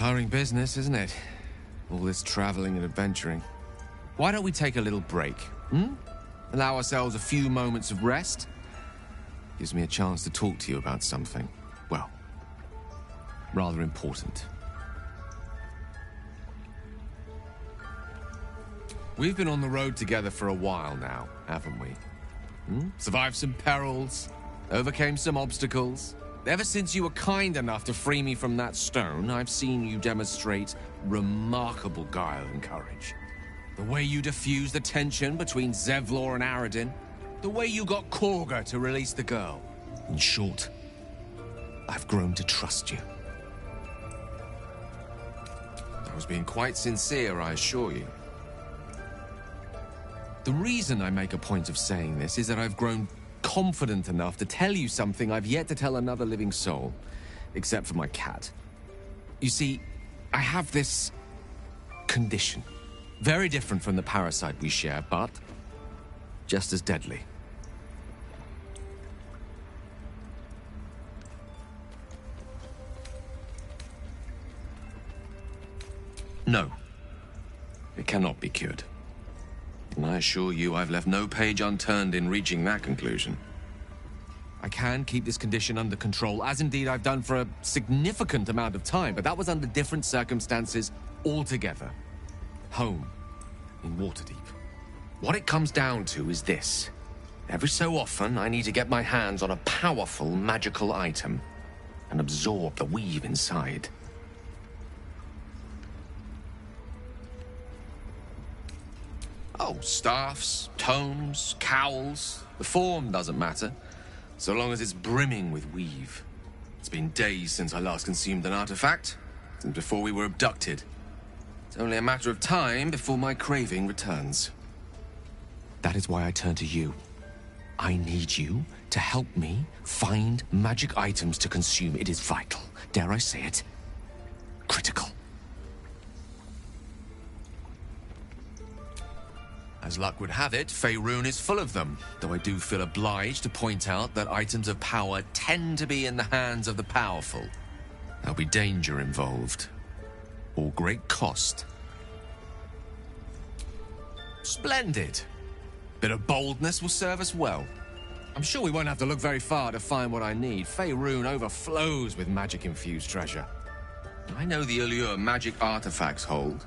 Tiring business, isn't it? All this traveling and adventuring. Why don't we take a little break, hmm? Allow ourselves a few moments of rest? Gives me a chance to talk to you about something, well, rather important. We've been on the road together for a while now, haven't we? Survived some perils, overcame some obstacles. Ever since you were kind enough to free me from that stone, I've seen you demonstrate remarkable guile and courage. The way you diffused the tension between Zevlor and Aradin. The way you got Korga to release the girl. In short, I've grown to trust you. I was being quite sincere, I assure you. The reason I make a point of saying this is that I've grown confident enough to tell you something I've yet to tell another living soul, except for my cat. You see, I have this condition. Very different from the parasite we share, but just as deadly. No, it cannot be cured. And I assure you I've left no page unturned in reaching that conclusion. I can keep this condition under control, as indeed I've done for a significant amount of time, but that was under different circumstances altogether. Home, in Waterdeep. What it comes down to is this. Every so often, I need to get my hands on a powerful magical item and absorb the weave inside. Oh, staffs, tomes, cowls. The form doesn't matter, so long as it's brimming with weave. It's been days since I last consumed an artifact, since before we were abducted. It's only a matter of time before my craving returns. That is why I turn to you. I need you to help me find magic items to consume. It is vital. Dare I say it? Critical. As luck would have it, Faerun is full of them, though I do feel obliged to point out that items of power tend to be in the hands of the powerful. There'll be danger involved, or great cost. Splendid. Bit of boldness will serve us well. I'm sure we won't have to look very far to find what I need. Faerun overflows with magic-infused treasure. I know the allure magic artifacts hold.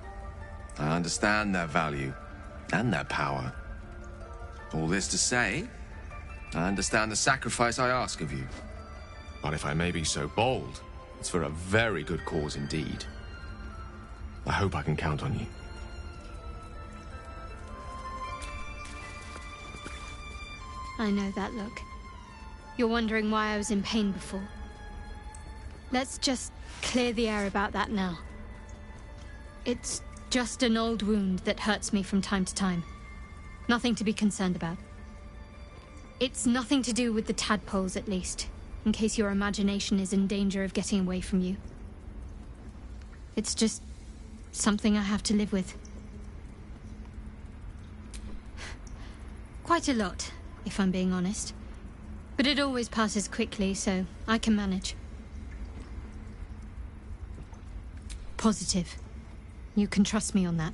I understand their value. And their power. All this to say, I understand the sacrifice I ask of you. But if I may be so bold, it's for a very good cause indeed. I hope I can count on you. I know that look. You're wondering why I was in pain before. Let's just clear the air about that now. It's just an old wound that hurts me from time to time. Nothing to be concerned about. It's nothing to do with the tadpoles, at least, in case your imagination is in danger of getting away from you. It's just something I have to live with. Quite a lot, if I'm being honest. But it always passes quickly, so I can manage. Positive. You can trust me on that.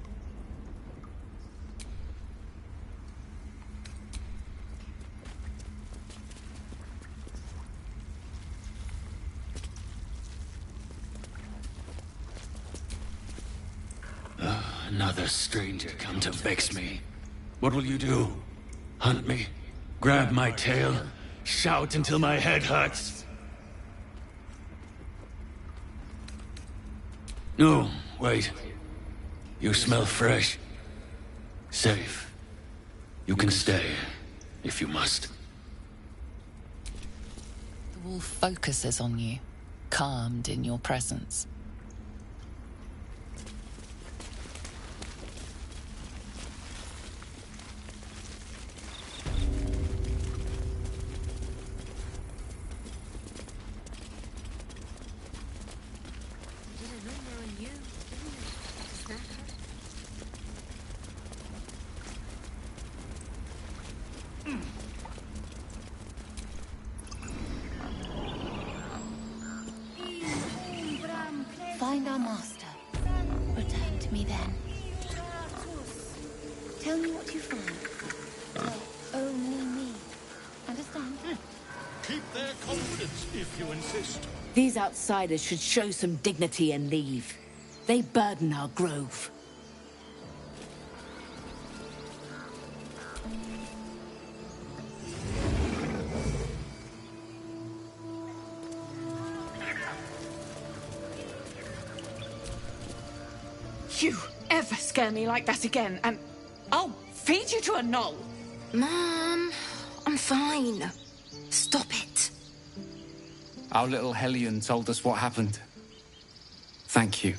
Another stranger come to vex me. What will you do? Hunt me? Grab my tail? Shout until my head hurts? No, wait. You smell fresh. Safe. You can stay, if you must. The wolf focuses on you, calmed in your presence. find our master. Return to me then. Tell me what you find. Tell only me. Understand? Keep their confidence if you insist. These outsiders should show some dignity and leave. They burden our grove. You ever scare me like that again, and I'll feed you to a knoll. Mom, I'm fine. Stop it. Our little Hellion told us what happened. Thank you.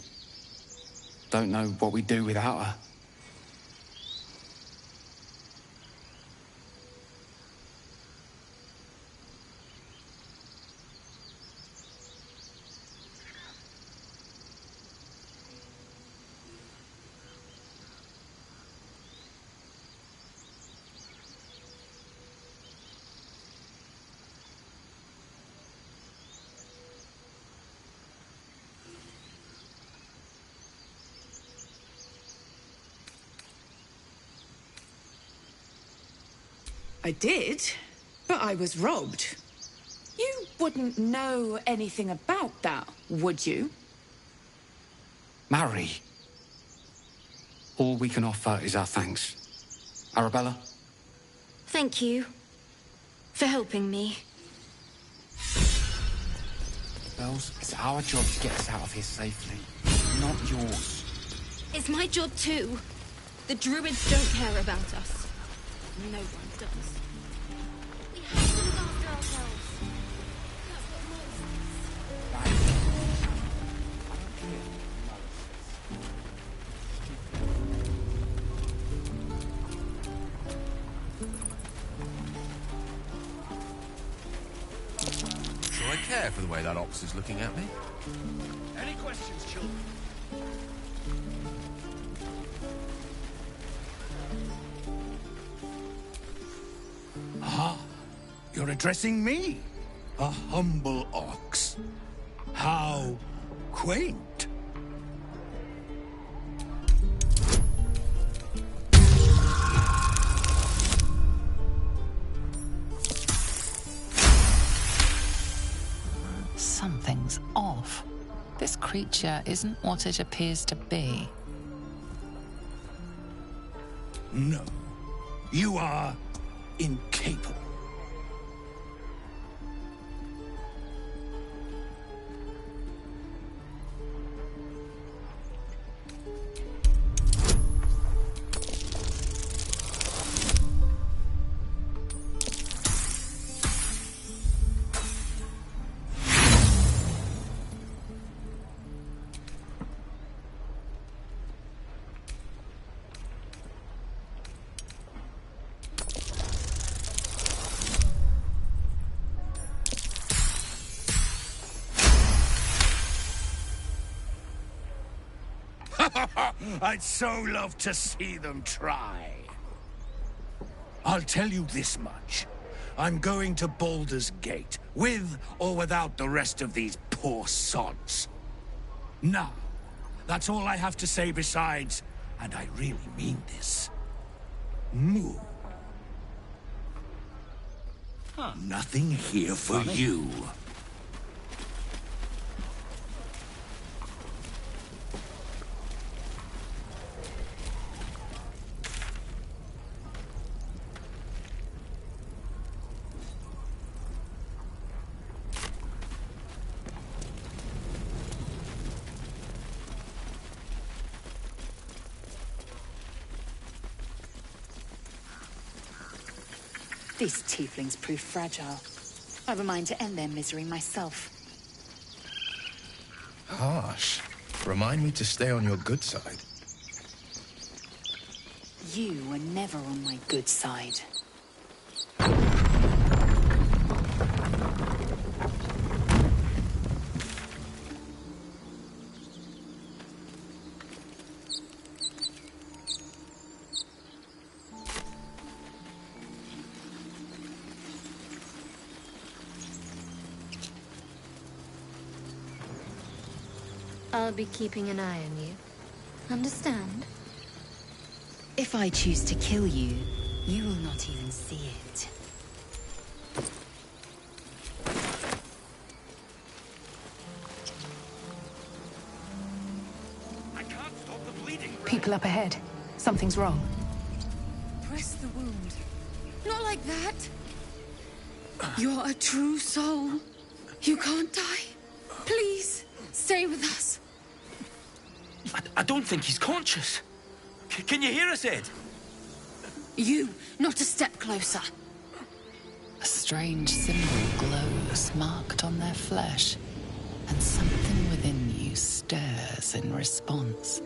Don't know what we'd do without her. I did, but I was robbed. You wouldn't know anything about that, would you? Marry. All we can offer is our thanks. Arabella? Thank you for helping me. Bells, it's our job to get us out of here safely, not yours. It's my job too. The druids don't care about us. No one does. We have to look after ourselves. That's what Moses. Do I care for the way that ox is looking at me? Any questions, children? Ah, you're addressing me? A humble ox. How quaint. Something's off. This creature isn't what it appears to be. No, you are incapable. I'd so love to see them try. I'll tell you this much. I'm going to Baldur's Gate, with or without the rest of these poor sods. Now, that's all I have to say besides, and I really mean this, moo. Nothing here for you. These tieflings prove fragile. I've a mind to end their misery myself. Harsh. Remind me to stay on your good side. You were never on my good side. I'll be keeping an eye on you. Understand? If I choose to kill you, you will not even see it. I can't stop the bleeding. People up ahead. Something's wrong. Press the wound. Not like that. You're a true soul. You can't die. Please, stay with us. I don't think he's conscious. Can you hear us, Ed? You, not a step closer. A strange symbol glows, marked on their flesh, and something within you stirs in response.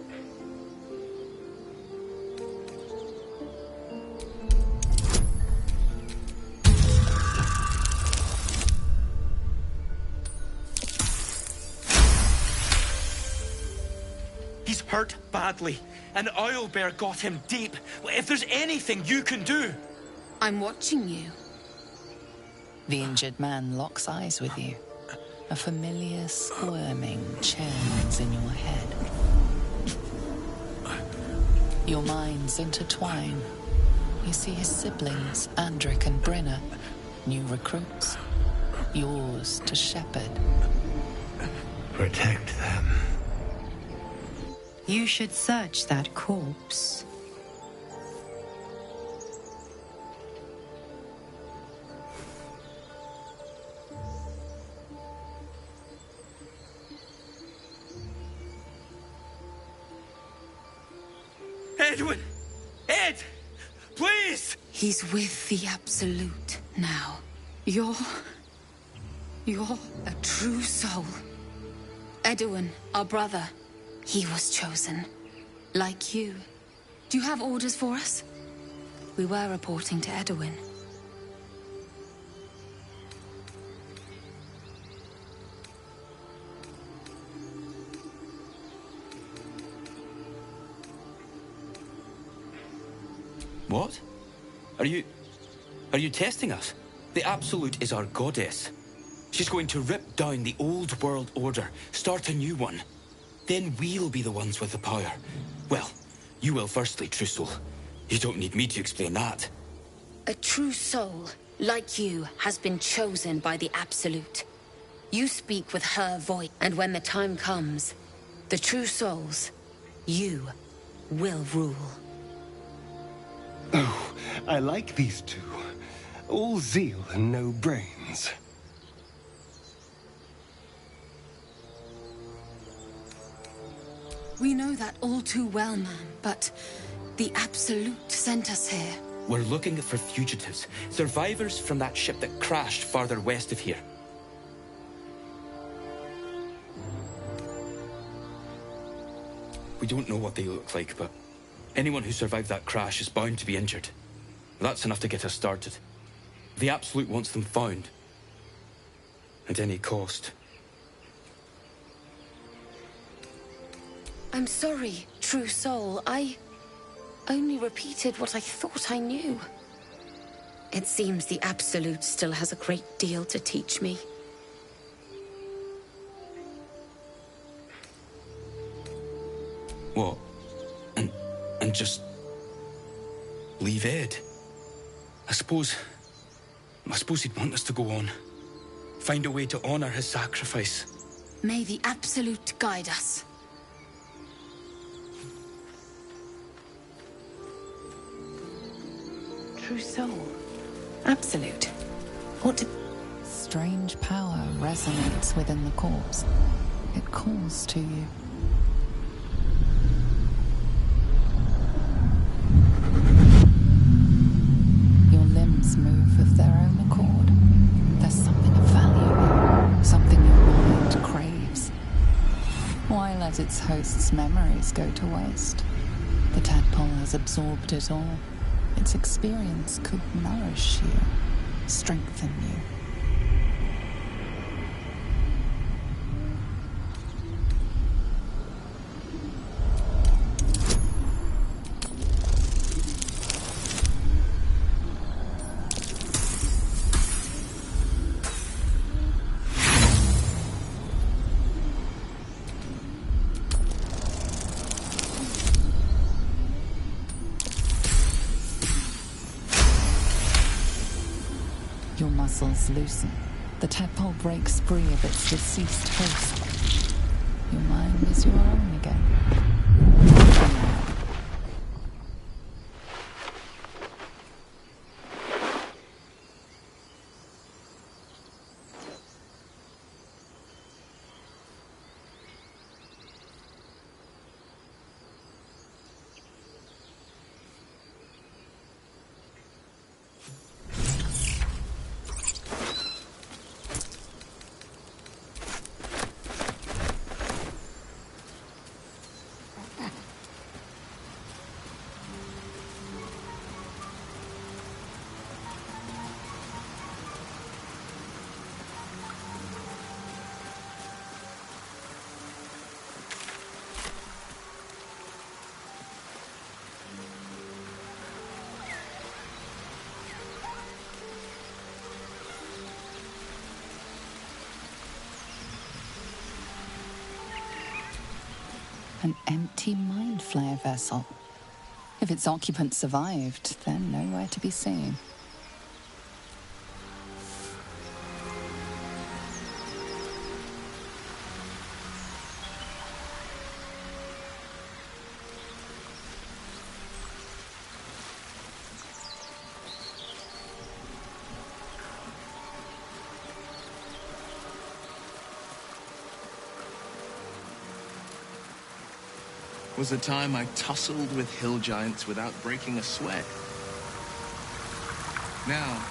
He's hurt badly. An owlbear got him deep. If there's anything you can do... I'm watching you. The injured man locks eyes with you. A familiar squirming churns in your head. Your minds intertwine. You see his siblings, Andric and Brenna, new recruits, yours to shepherd. Protect them. You should search that corpse. Edwin! Ed! Please! He's with the Absolute now. You're a true soul. Edwin, our brother, he was chosen. Like you. Do you have orders for us? We were reporting to Edwin. What? Are you testing us? The Absolute is our goddess. She's going to rip down the old world order, start a new one. Then we'll be the ones with the power. Well, you will firstly, true soul. You don't need me to explain that. A true soul, like you, has been chosen by the Absolute. You speak with her voice, and when the time comes, the true souls, you will rule. Oh, I like these two. All zeal and no brains. We know that all too well, man, but the Absolute sent us here. We're looking for fugitives, survivors from that ship that crashed farther west of here. We don't know what they look like, but anyone who survived that crash is bound to be injured. That's enough to get us started. The Absolute wants them found. At any cost. I'm sorry, true soul. I only repeated what I thought I knew. It seems the Absolute still has a great deal to teach me. What? And just... leave Ed? I suppose he'd want us to go on. Find a way to honor his sacrifice. May the Absolute guide us. True soul. Absolute. What did... Strange power resonates within the corpse. It calls to you. Your limbs move of their own accord. There's something of value in, something your mind craves. Why let its host's memories go to waste? The tadpole has absorbed it all. Its experience could nourish you, strengthen you. vessels loosen, the tadpole breaks free of its deceased host. Your mind is your own again. An empty mind flare vessel. If its occupant survived, then nowhere to be seen. Was the time I tussled with hill giants without breaking a sweat. Now,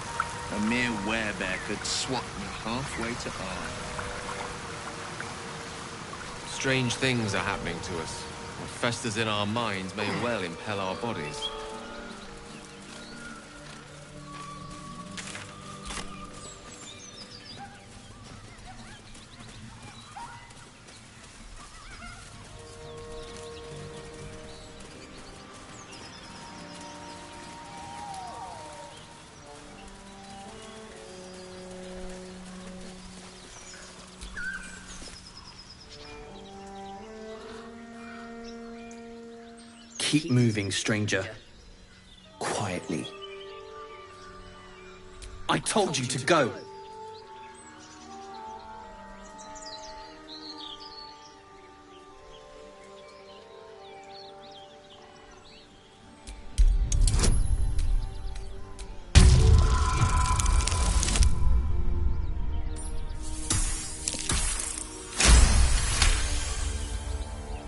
a mere werebear could swat me halfway to Ark. Strange things are happening to us. What festers in our minds may well impel our bodies. Keep moving, stranger. Quietly. I told you to go!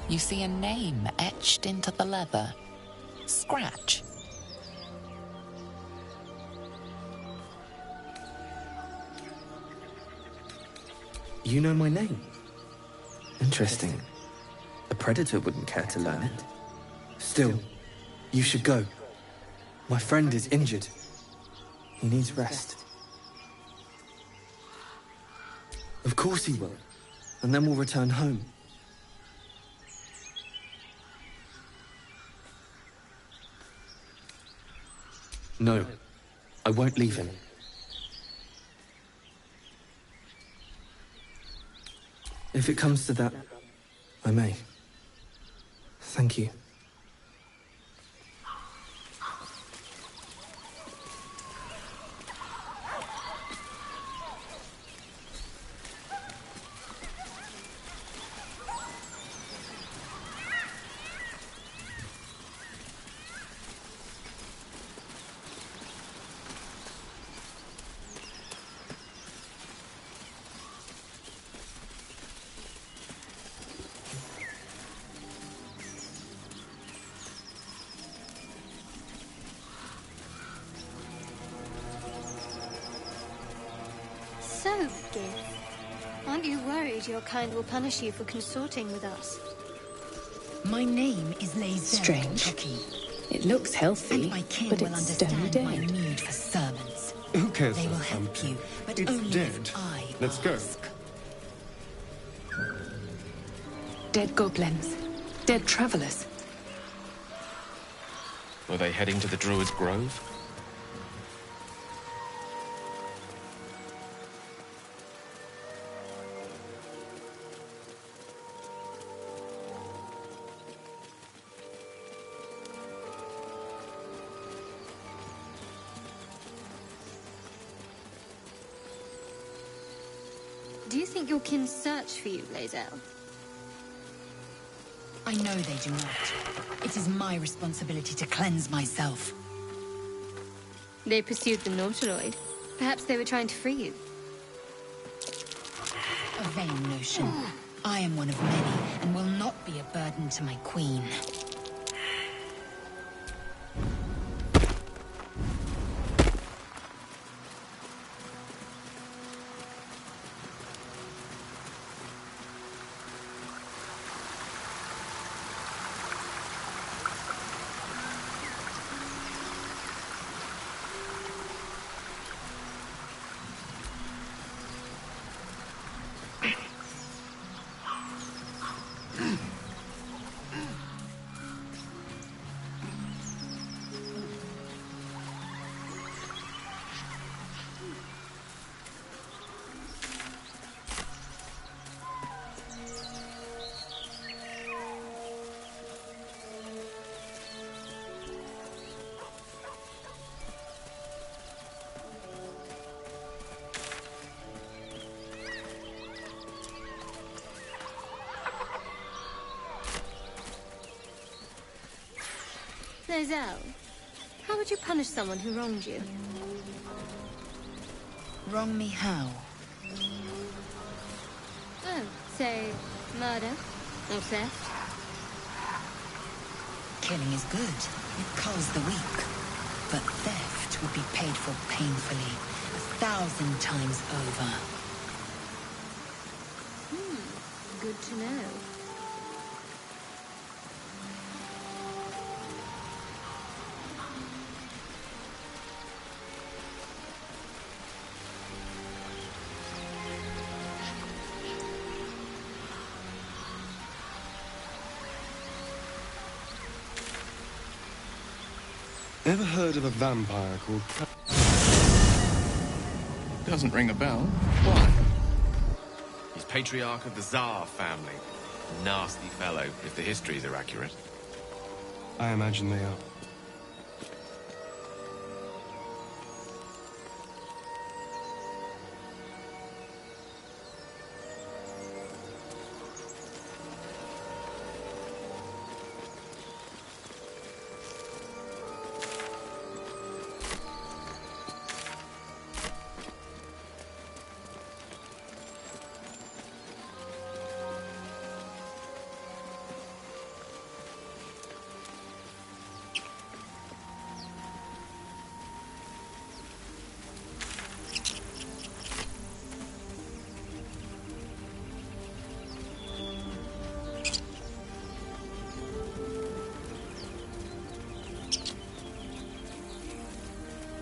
You see a name etched into the leather. Scratch. You know my name? Interesting. A predator wouldn't care to learn it. Still, you should go. My friend is injured. He needs rest. Of course he will. And then we'll return home. No, I won't leave him. If it comes to that, I may. Thank you. So, Gith, aren't you worried your kind will punish you for consorting with us? My name is Lae'zel. Strange. It looks healthy, And my kin but will it's stone understand my dead. need for servants. Who cares? They will help you, but It's only dead. if I Let's go. ask. Dead goblins. Dead travelers. Were they heading to the Druid's Grove? Do you think your kin search for you, Lae'zel? I know they do not. It is my responsibility to cleanse myself. They pursued the Nautiloid. Perhaps they were trying to free you. A vain notion. I am one of many, and will not be a burden to my queen. Lae'zel, how would you punish someone who wronged you? Wrong me how? Oh, say, murder or theft? Killing is good. It culls the weak. But theft would be paid for painfully, 1,000 times over. Good to know. Ever heard of a vampire called... Doesn't ring a bell. Why? He's patriarch of the Tsar family. Nasty fellow, if the histories are accurate. I imagine they are.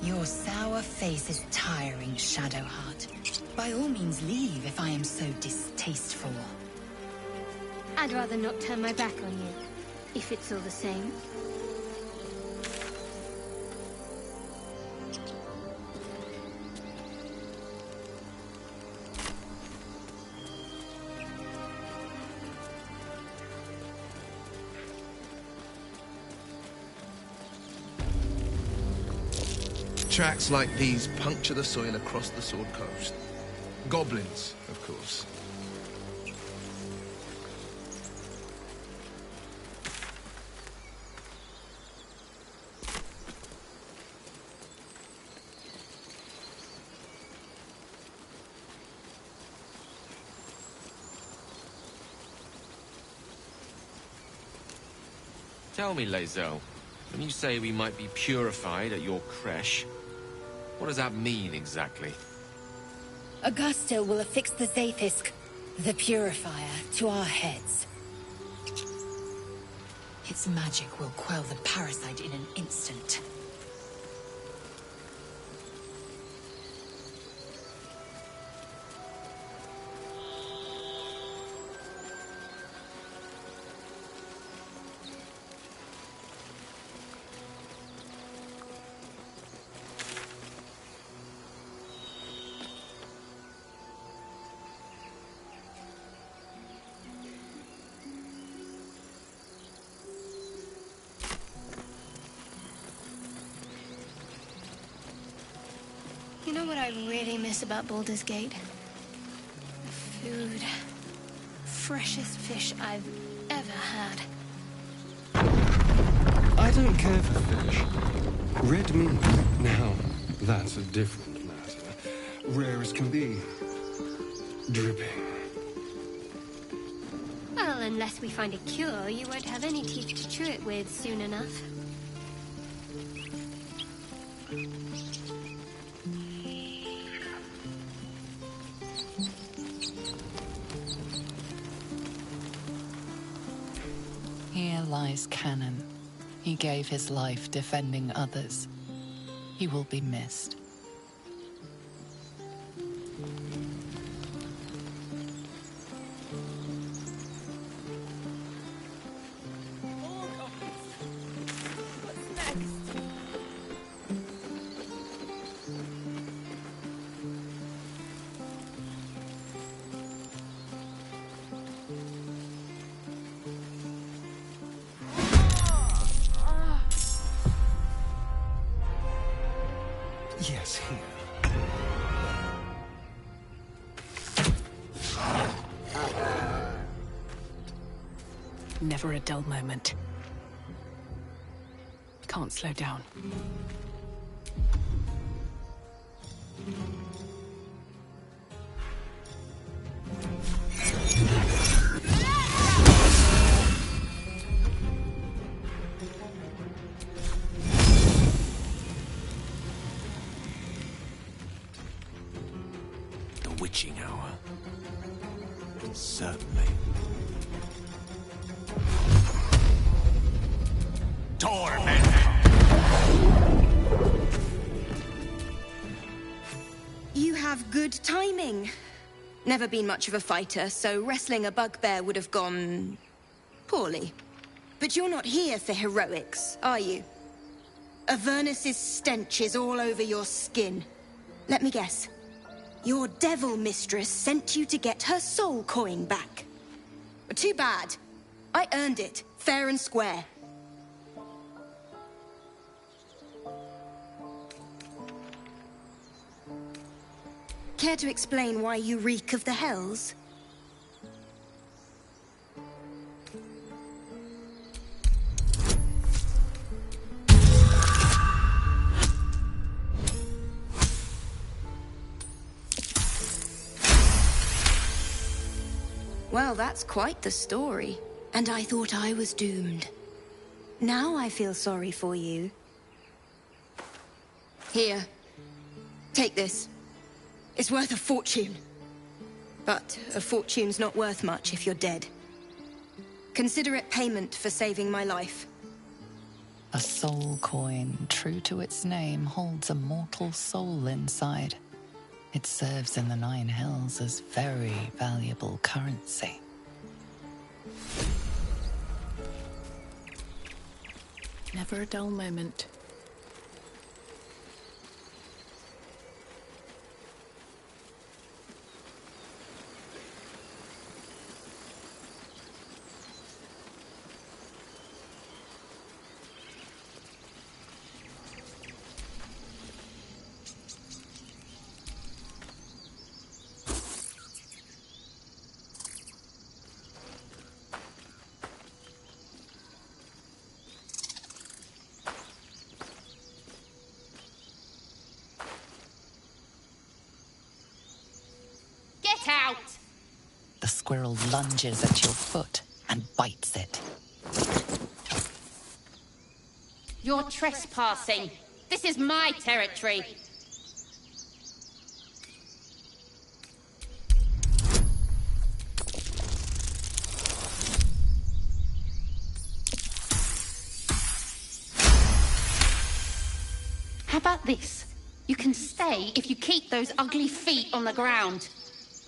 Your sour face is tiring, Shadowheart. By all means leave if I am so distasteful. I'd rather not turn my back on you, if it's all the same. Tracks like these puncture the soil across the Sword Coast. Goblins, of course. Tell me, Lae'zel, when you say we might be purified at your creche, what does that mean exactly? Augusto will affix the Zaithisk, the Purifier, to our heads. Its magic will quell the parasite in an instant. You know what I really miss about Baldur's Gate? The freshest fish I've ever had. I don't care for fish. Red meat, now, that's a different matter. Rare as can be. Dripping. Well, unless we find a cure, you won't have any teeth to chew it with soon enough. Here lies Cannon. He gave his life defending others. He will be missed. Yes, here. Never a dull moment. Can't slow down. The witching hour. Certainly. Torment! You have good timing. Never been much of a fighter, so wrestling a bugbear would have gone poorly. But you're not here for heroics, are you? Avernus's stench is all over your skin. Let me guess. Your devil mistress sent you to get her soul coin back. Too bad. I earned it, fair and square. Care to explain why you reek of the hells? Well, that's quite the story. And I thought I was doomed. Now I feel sorry for you. Here. Take this. It's worth a fortune. But a fortune's not worth much if you're dead. Consider it payment for saving my life. A soul coin, true to its name, holds a mortal soul inside. It serves in the Nine Hells as very valuable currency. Never a dull moment. Get out! The squirrel lunges at your foot and bites it. You're trespassing. This is my territory. How about this? You can stay if you keep those ugly feet on the ground.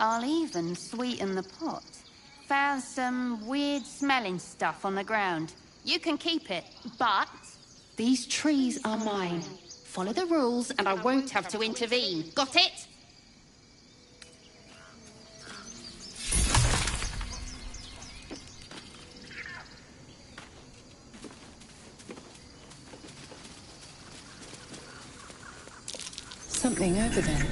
I'll even sweeten the pot. Found some weird smelling stuff on the ground. You can keep it, but these trees are mine. Follow the rules and I won't have to intervene. Got it? Something over there.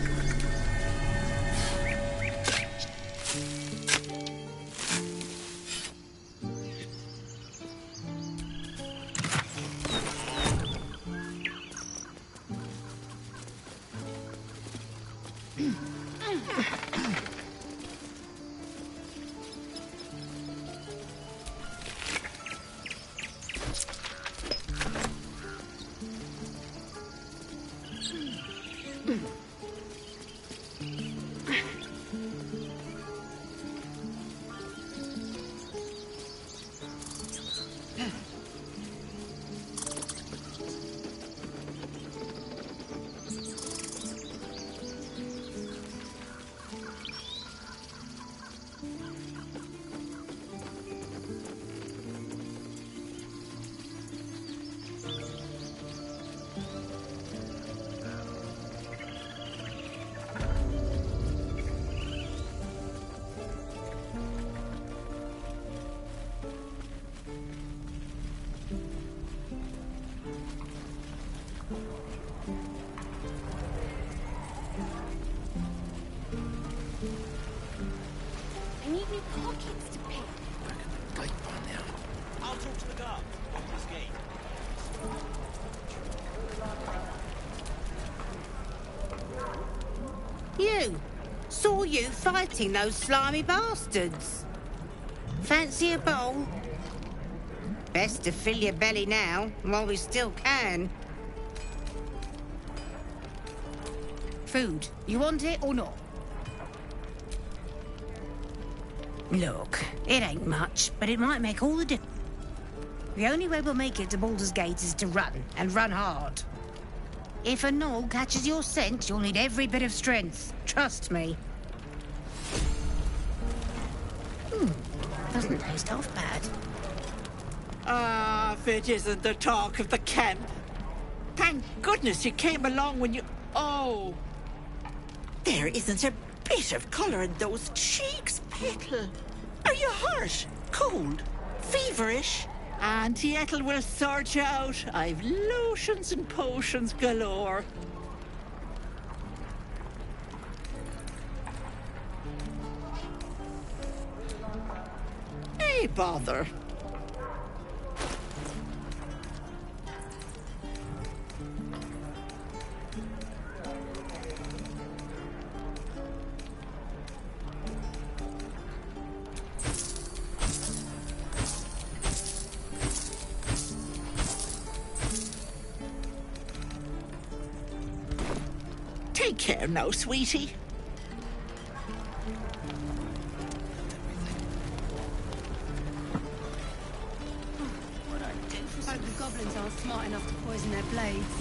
pockets to pick. Gate by now. I'll talk to the guard. This gate. You! Saw you fighting those slimy bastards. Fancy a bowl? Best to fill your belly now, while we still can. Food. You want it or not? Look, it ain't much, but it might make all the difference. The only way we'll make it to Baldur's Gate is to run, and run hard. If a gnoll catches your scent, you'll need every bit of strength. Trust me. Doesn't taste half bad. Ah, if it isn't the talk of the camp. Thank goodness you came along when you... Oh! There isn't a bit of colour in those cheeks, Petal. Are you hurt? Cold? Feverish? Auntie Ethel will sort you out. I've lotions and potions galore. Hey, bother. Take care now, sweetie. Hope the goblins aren't smart enough to poison their blades.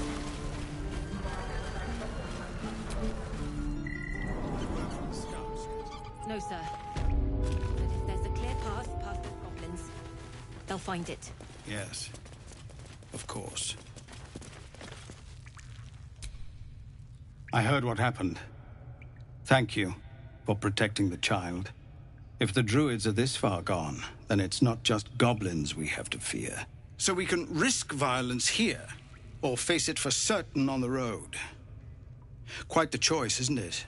No, sir. But if there's a clear path past those goblins, they'll find it. Yes. Of course. I heard what happened. Thank you for protecting the child. If the druids are this far gone, then it's not just goblins we have to fear. So we can risk violence here, or face it for certain on the road. Quite the choice, isn't it?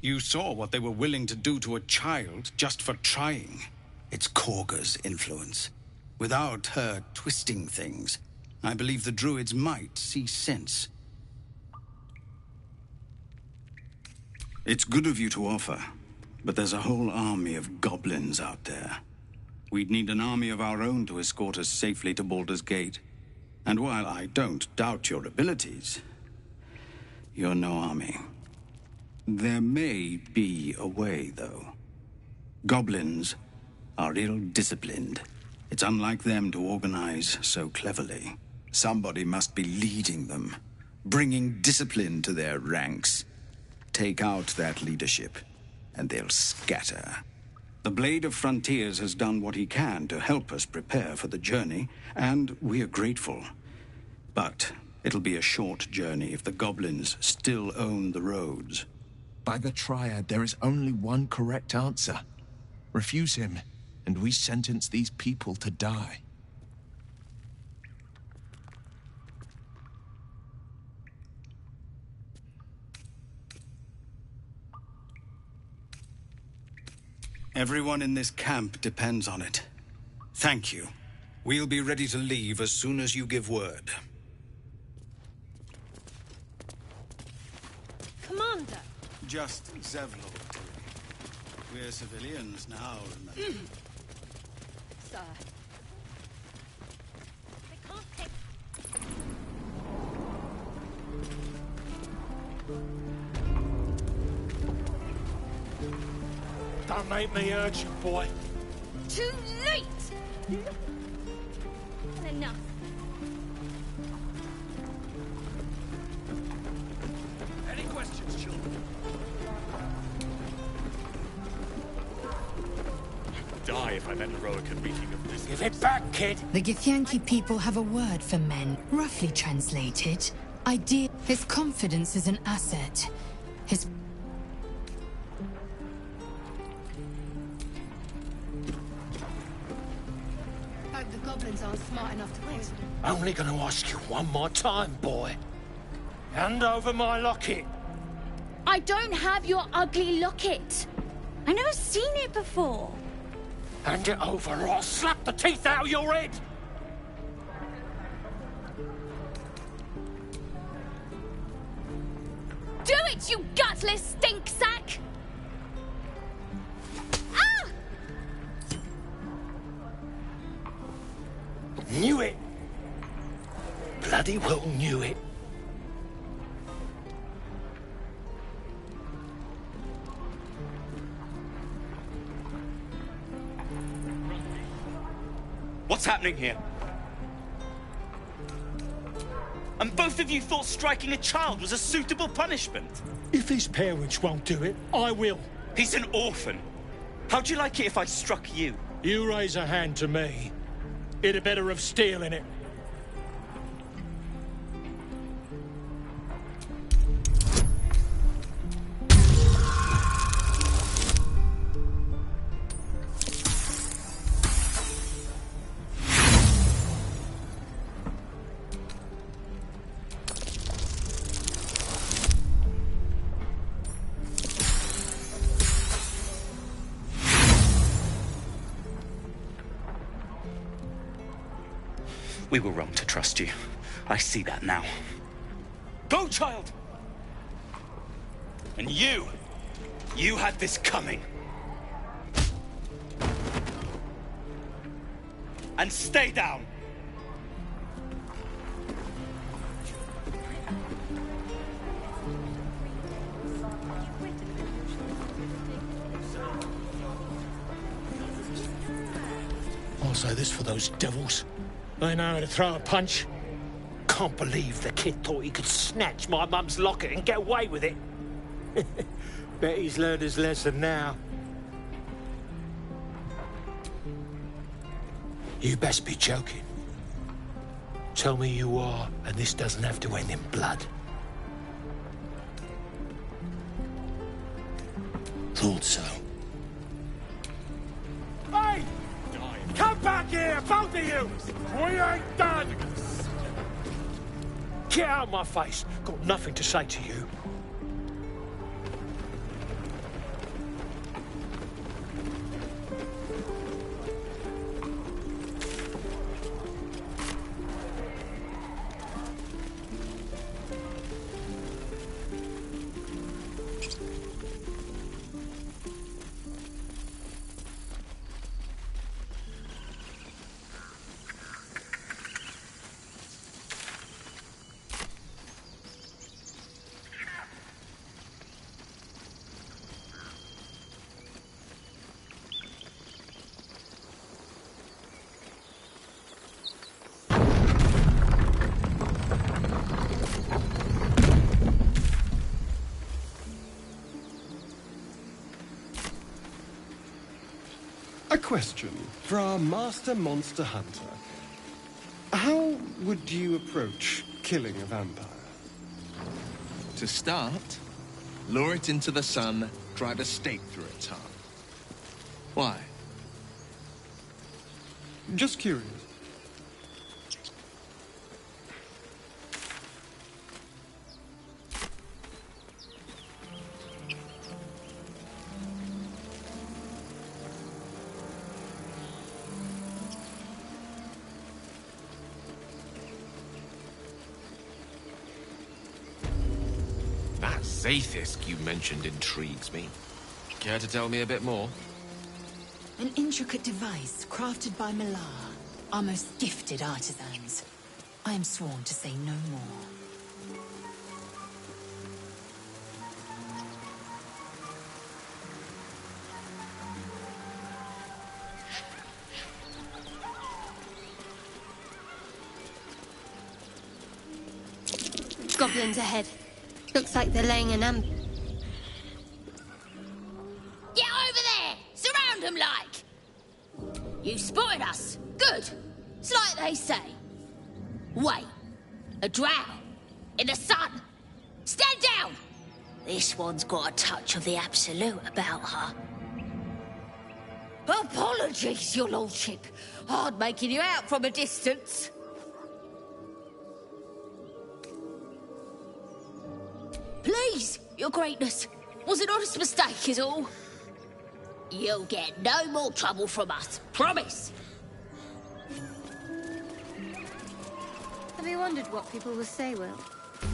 You saw what they were willing to do to a child just for trying. It's Korga's influence. Without her twisting things, I believe the druids might see sense. It's good of you to offer, but there's a whole army of goblins out there. We'd need an army of our own to escort us safely to Baldur's Gate. And while I don't doubt your abilities, you're no army. There may be a way, though. Goblins are ill-disciplined. It's unlike them to organize so cleverly. Somebody must be leading them, bringing discipline to their ranks. Take out that leadership, and they'll scatter. The Blade of Frontiers has done what he can to help us prepare for the journey, and we are grateful. But it'll be a short journey if the goblins still own the roads. By the Triad, there is only one correct answer. Refuse him, and we sentence these people to die. Everyone in this camp depends on it. Thank you. We'll be ready to leave as soon as you give word. Commander! Just Zevlor. We're civilians now, remember? Sir. They can't take... Don't make me urge you, boy. Too late! Enough. Any questions, children? Die if I'm at heroic a meeting of this. Give it back, kid! The Githyanki people have a word for men, roughly translated. His confidence is an asset. His... The goblins aren't smart enough to win. Only gonna ask you one more time, boy. Hand over my locket. I don't have your ugly locket. I've never seen it before. Hand it over or I'll slap the teeth out of your head. Do it, you gutless stink sack! Ah! Knew it. Bloody well knew it. What's happening here? And both of you thought striking a child was a suitable punishment? If his parents won't do it, I will. He's an orphan. How'd you like it if I struck you? You raise a hand to me, it'd have better have steel in it. We were wrong to trust you. I see that now. Go, child! And you had this coming. And stay down. I'll say this for those devils. They know how to throw a punch. Can't believe the kid thought he could snatch my mum's locket and get away with it. Bet he's learned his lesson now. You best be joking. Tell me you are, and this doesn't have to end in blood. Thought so. Hey! Come back here, both of you! We ain't done! Get out of my face. Got nothing to say to you. A question for our master monster hunter. How would you approach killing a vampire? To start, lure it into the sun, drive a stake through its heart. Why? Just curious. That Zaithisk you mentioned intrigues me. Care to tell me a bit more? An intricate device crafted by Malar, our most gifted artisans. I am sworn to say no more. Goblins ahead. Looks like they're laying an ambush. Get over there! Surround them like! You spotted us. Good. It's like they say. Wait. A drow. In the sun. Stand down! This one's got a touch of the absolute about her. Apologies, your lordship. Hard making you out from a distance. Please, your greatness. Was an honest mistake is all. You'll get no more trouble from us. Promise. Have you wondered what people will say, Will,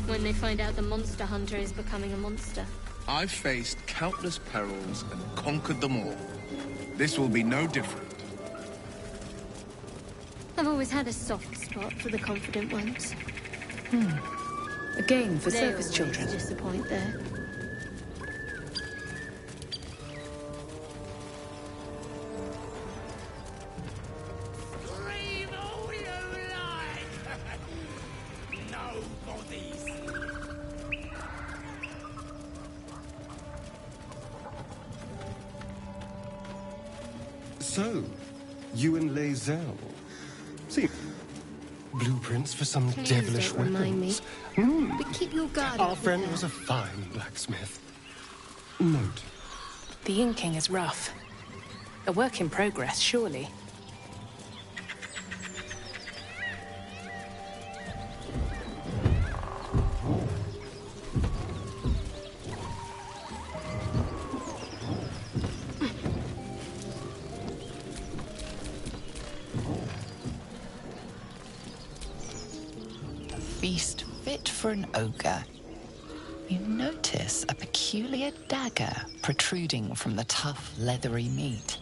when they find out the monster hunter is becoming a monster? I've faced countless perils and conquered them all. This will be no different. I've always had a soft spot for the confident ones. A game for They circus always children. disappoint there. Scream all you like! No bodies! So, you and Lae'zel. See, blueprints for some Please devilish don't remind me. weapons. But keep your guard Our up with friend her. was a fine blacksmith. Note. The inking is rough. A work in progress, surely. A feast fit for an ogre. You notice a peculiar dagger protruding from the tough, leathery meat.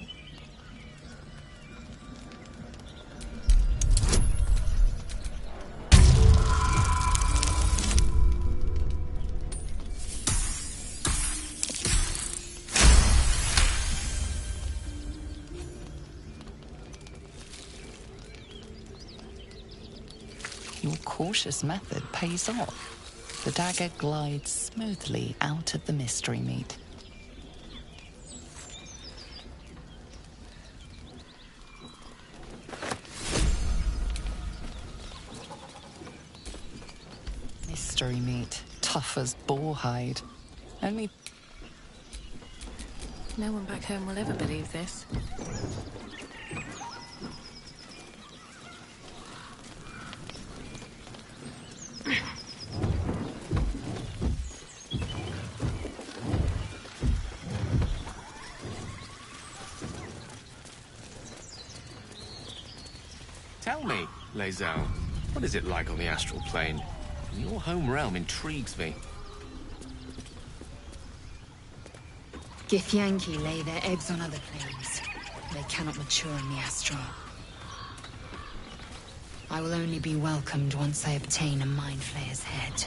Your cautious method pays off. The dagger glides smoothly out of the mystery meat. Mystery meat, tough as boar hide. Only No one back home will ever believe this. Tell me, Lae'zel, what is it like on the astral plane? Your home realm intrigues me. Githyanki lay their eggs on other planes. They cannot mature in the astral. I will only be welcomed once I obtain a Mind Flayer's head.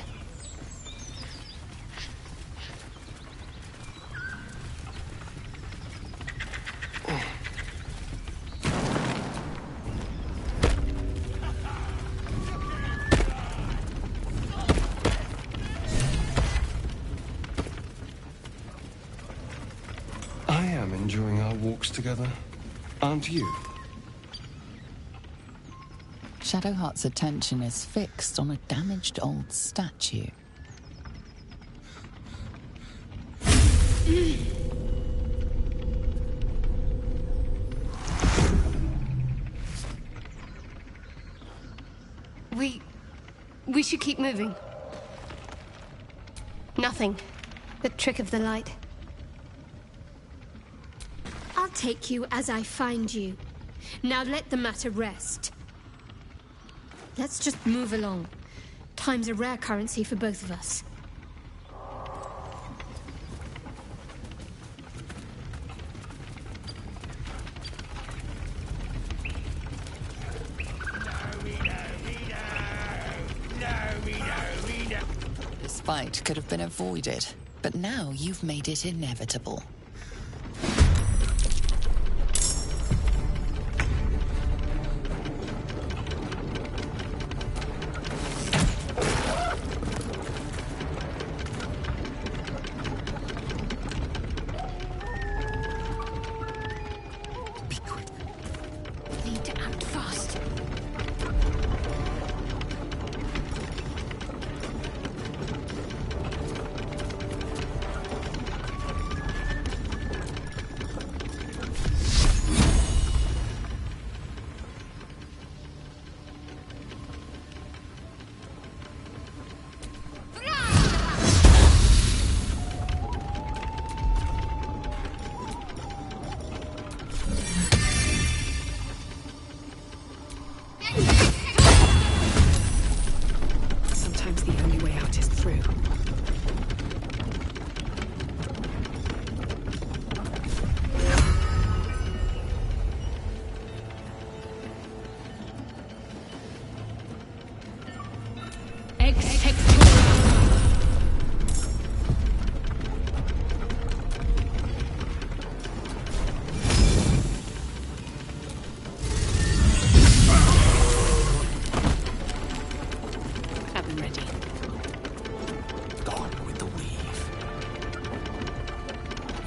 I am enjoying our walks together. Aren't you? Shadowheart's attention is fixed on a damaged old statue. We should keep moving. Nothing. The trick of the light. I'll take you as I find you. Now let the matter rest. Let's just move along. Time's a rare currency for both of us. This fight could have been avoided, but now you've made it inevitable. Need to act fast. ready. Gone with the weave.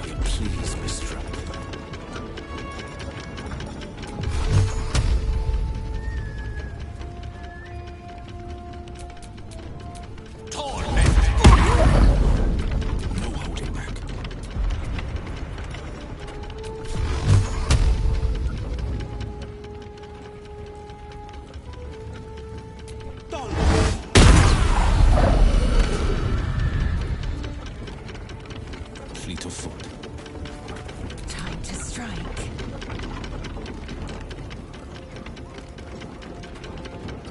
Will you please, Mistress? No holding back. Fleet of foot. Time to strike.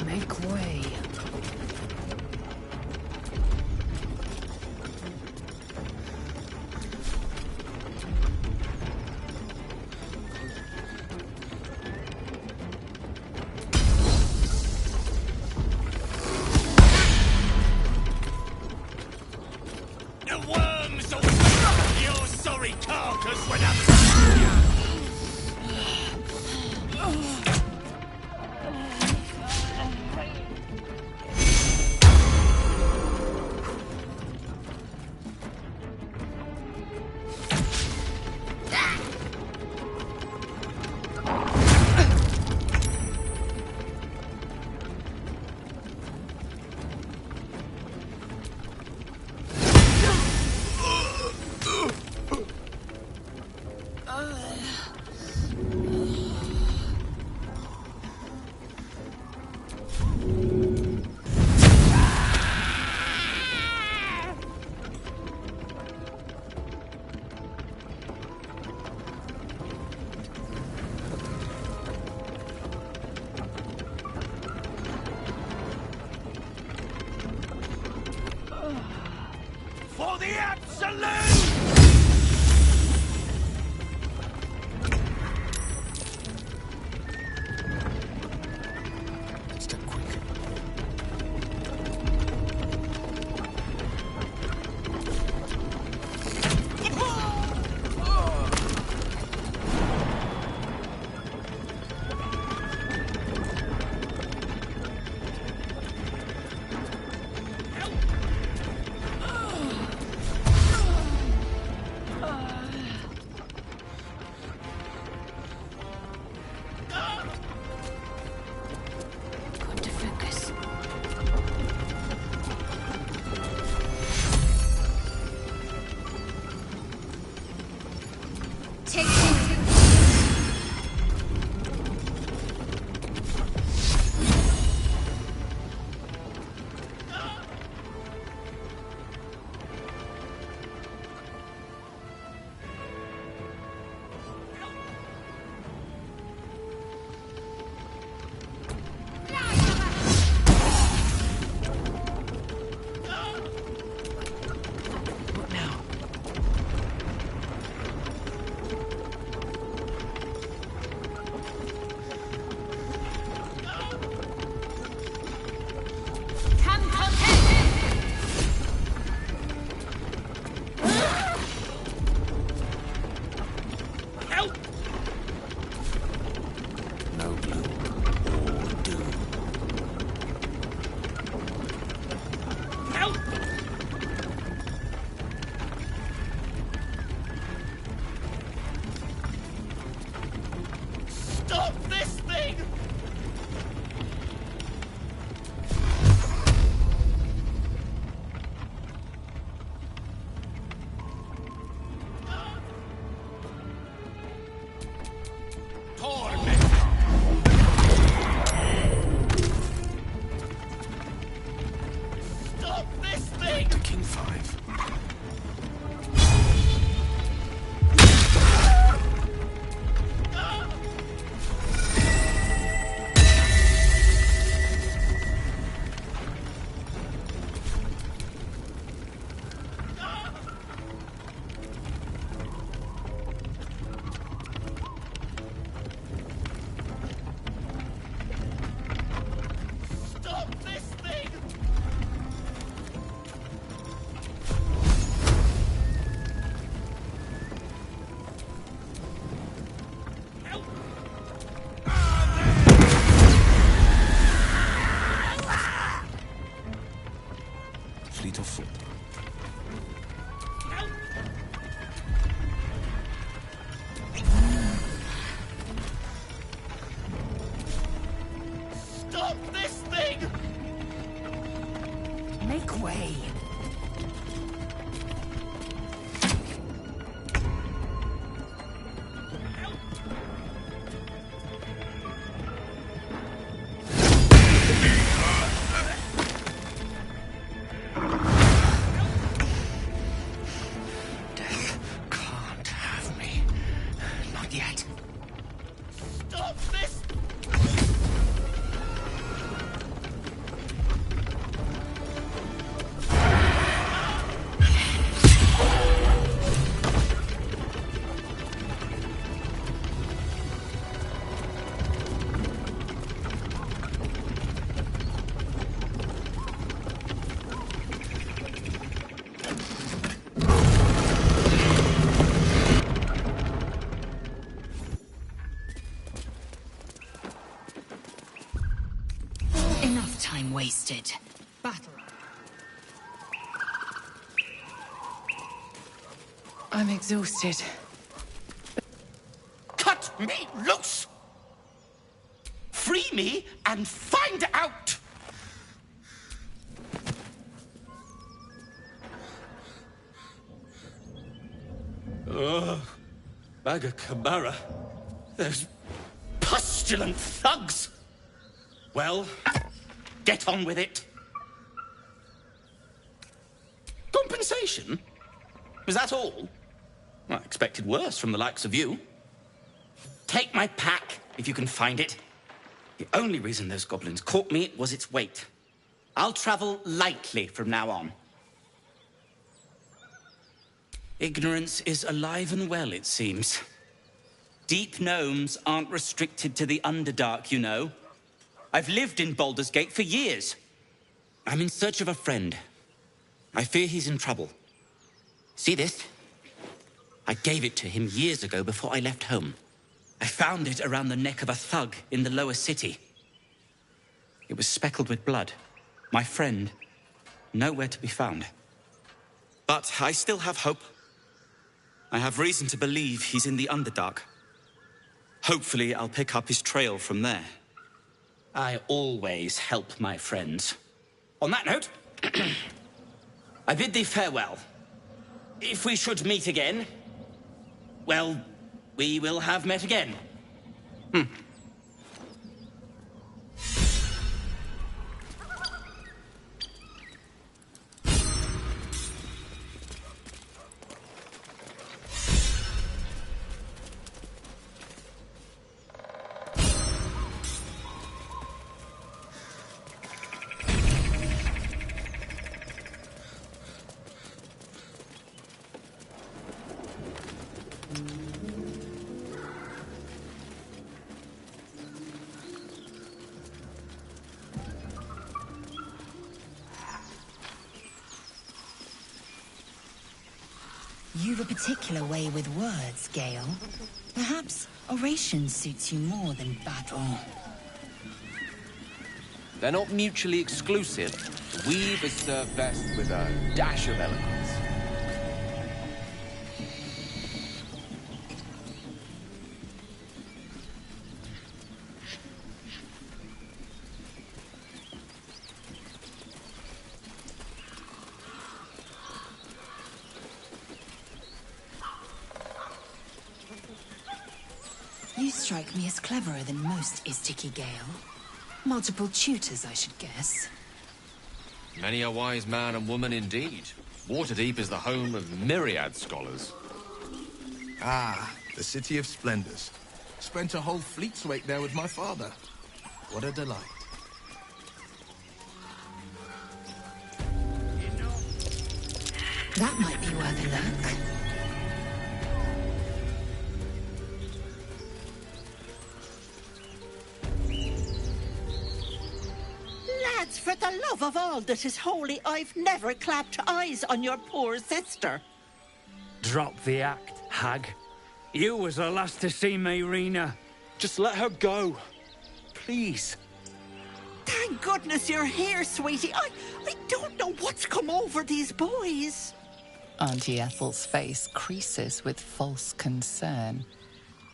Make way. The worms will suck your sorry carcass when I'm... For the absolute! Step quick. Got to focus. Take What now? Help! No gloom or doom. Help! Stop this thing! Torment! Stop this thing! To King 5. Stop this thing! fleet of foot. Stop this thing! Make way. Death can't have me. Not yet. Stop this! Enough time wasted. Battle. I'm exhausted. Cut me loose! Free me and find out! Ugh. Baga Kamara. Those pustulant thugs! Well, get on with it. Compensation? Was that all? Well, I expected worse from the likes of you. Take my pack, if you can find it. The only reason those goblins caught me was its weight. I'll travel lightly from now on. Ignorance is alive and well, it seems. Deep gnomes aren't restricted to the Underdark, you know. I've lived in Baldur's Gate for years. I'm in search of a friend. I fear he's in trouble. See this? I gave it to him years ago before I left home. I found it around the neck of a thug in the lower city. It was speckled with blood. My friend, nowhere to be found. But I still have hope. I have reason to believe he's in the Underdark. Hopefully, I'll pick up his trail from there. I always help my friends. On that note, I bid thee farewell. If we should meet again, well, we will have met again. You've a particular way with words, Gale. Perhaps oration suits you more than battle. They're not mutually exclusive. Weave is served best with a dash of eloquence. You strike me as cleverer than most, Istiki Gale. Multiple tutors, I should guess. Many a wise man and woman indeed. Waterdeep is the home of myriad scholars. Ah, the City of Splendors. Spent a whole fleet's weight there with my father. What a delight. That might be worth a look. Lads, for the love of all that is holy, I've never clapped eyes on your poor sister. Drop the act, hag. You was the last to see me, Rena. Just let her go. Please. Thank goodness you're here, sweetie. I don't know what What's come over these boys? Auntie Ethel's face creases with false concern.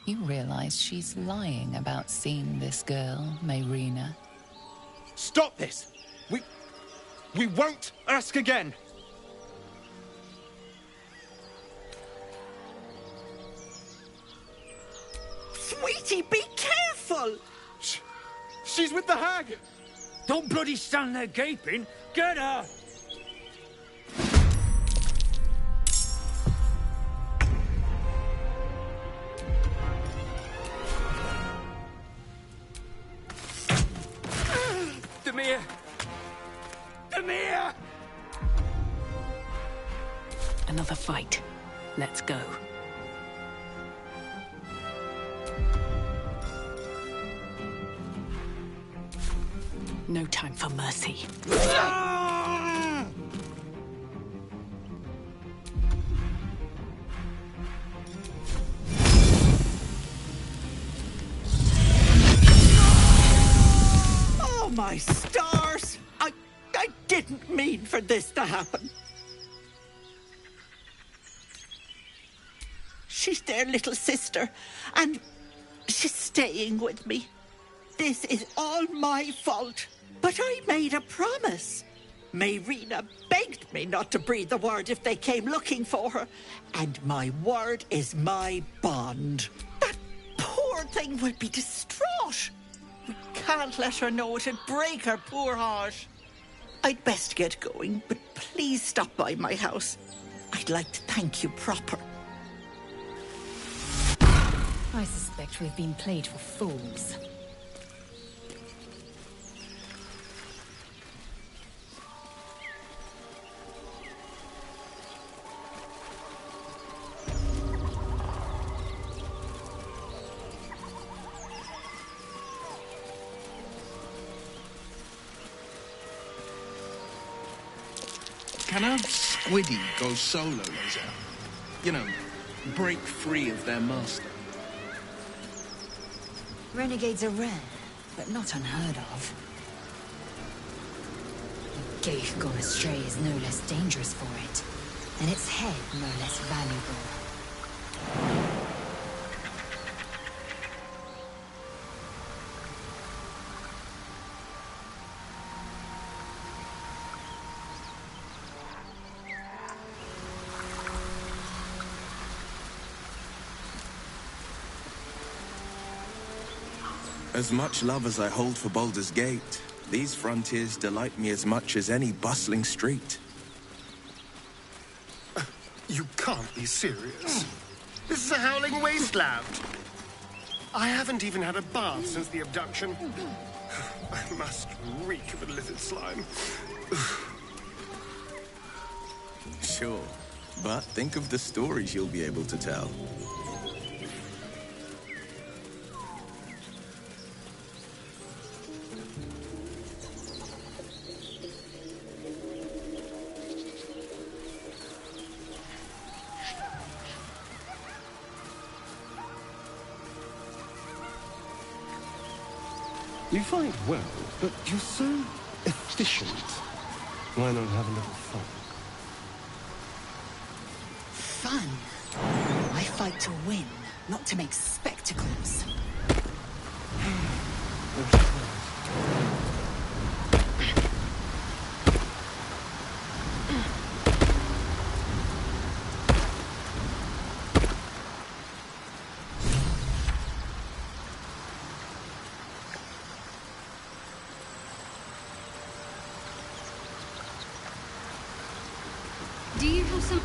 You realize she's lying about seeing this girl, Mayrina. Stop this! We won't ask again! Sweetie, be careful! She's with the hag! Don't bloody stand there gaping! Get her! Demir! Demir! Another fight. Let's go. No time for mercy. Oh, my stars! I didn't mean for this to happen. She's their little sister, and she's staying with me. This is all my fault, but I made a promise. Mayrina begged me not to breathe a word if they came looking for her, and my word is my bond. That poor thing will be distraught. We can't let her know it'd break her poor heart. I'd best get going, but please stop by my house. I'd like to thank you proper. I suspect we've been played for fools. Can a squiddy go solo, Laser? You know, break free of their master. Renegades are rare, but not unheard of. A ghaik gone astray is no less dangerous for it, and its head no less valuable. As much love as I hold for Baldur's Gate, these frontiers delight me as much as any bustling street. You can't be serious. This is a howling wasteland. I haven't even had a bath since the abduction. I must reek of illicit slime. Sure, but think of the stories you'll be able to tell. You fight well, but you're so efficient. Why not have a little fun? Fun? I fight to win, not to make spectacles. Do you have some...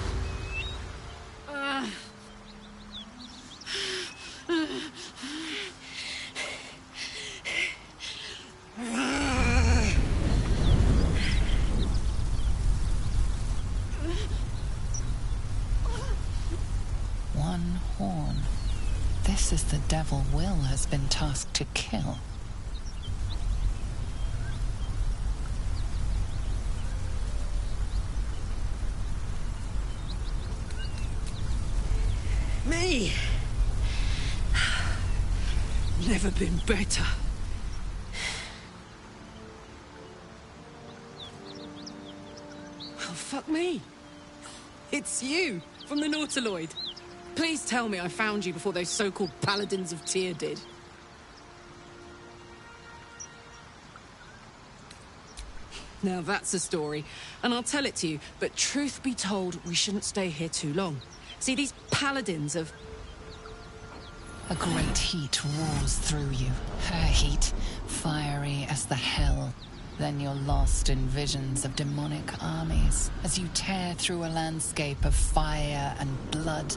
One horn. This is the devil Will has been tasked to kill. Me? Never been better. Oh, fuck me. It's you, from the Nautiloid. Please tell me I found you before those so-called Paladins of Tyr did. Now that's a story, and I'll tell it to you, but truth be told, we shouldn't stay here too long. See, these Paladins of... A great heat roars through you. Her heat, fiery as the hell. Then you're lost in visions of demonic armies as you tear through a landscape of fire and blood.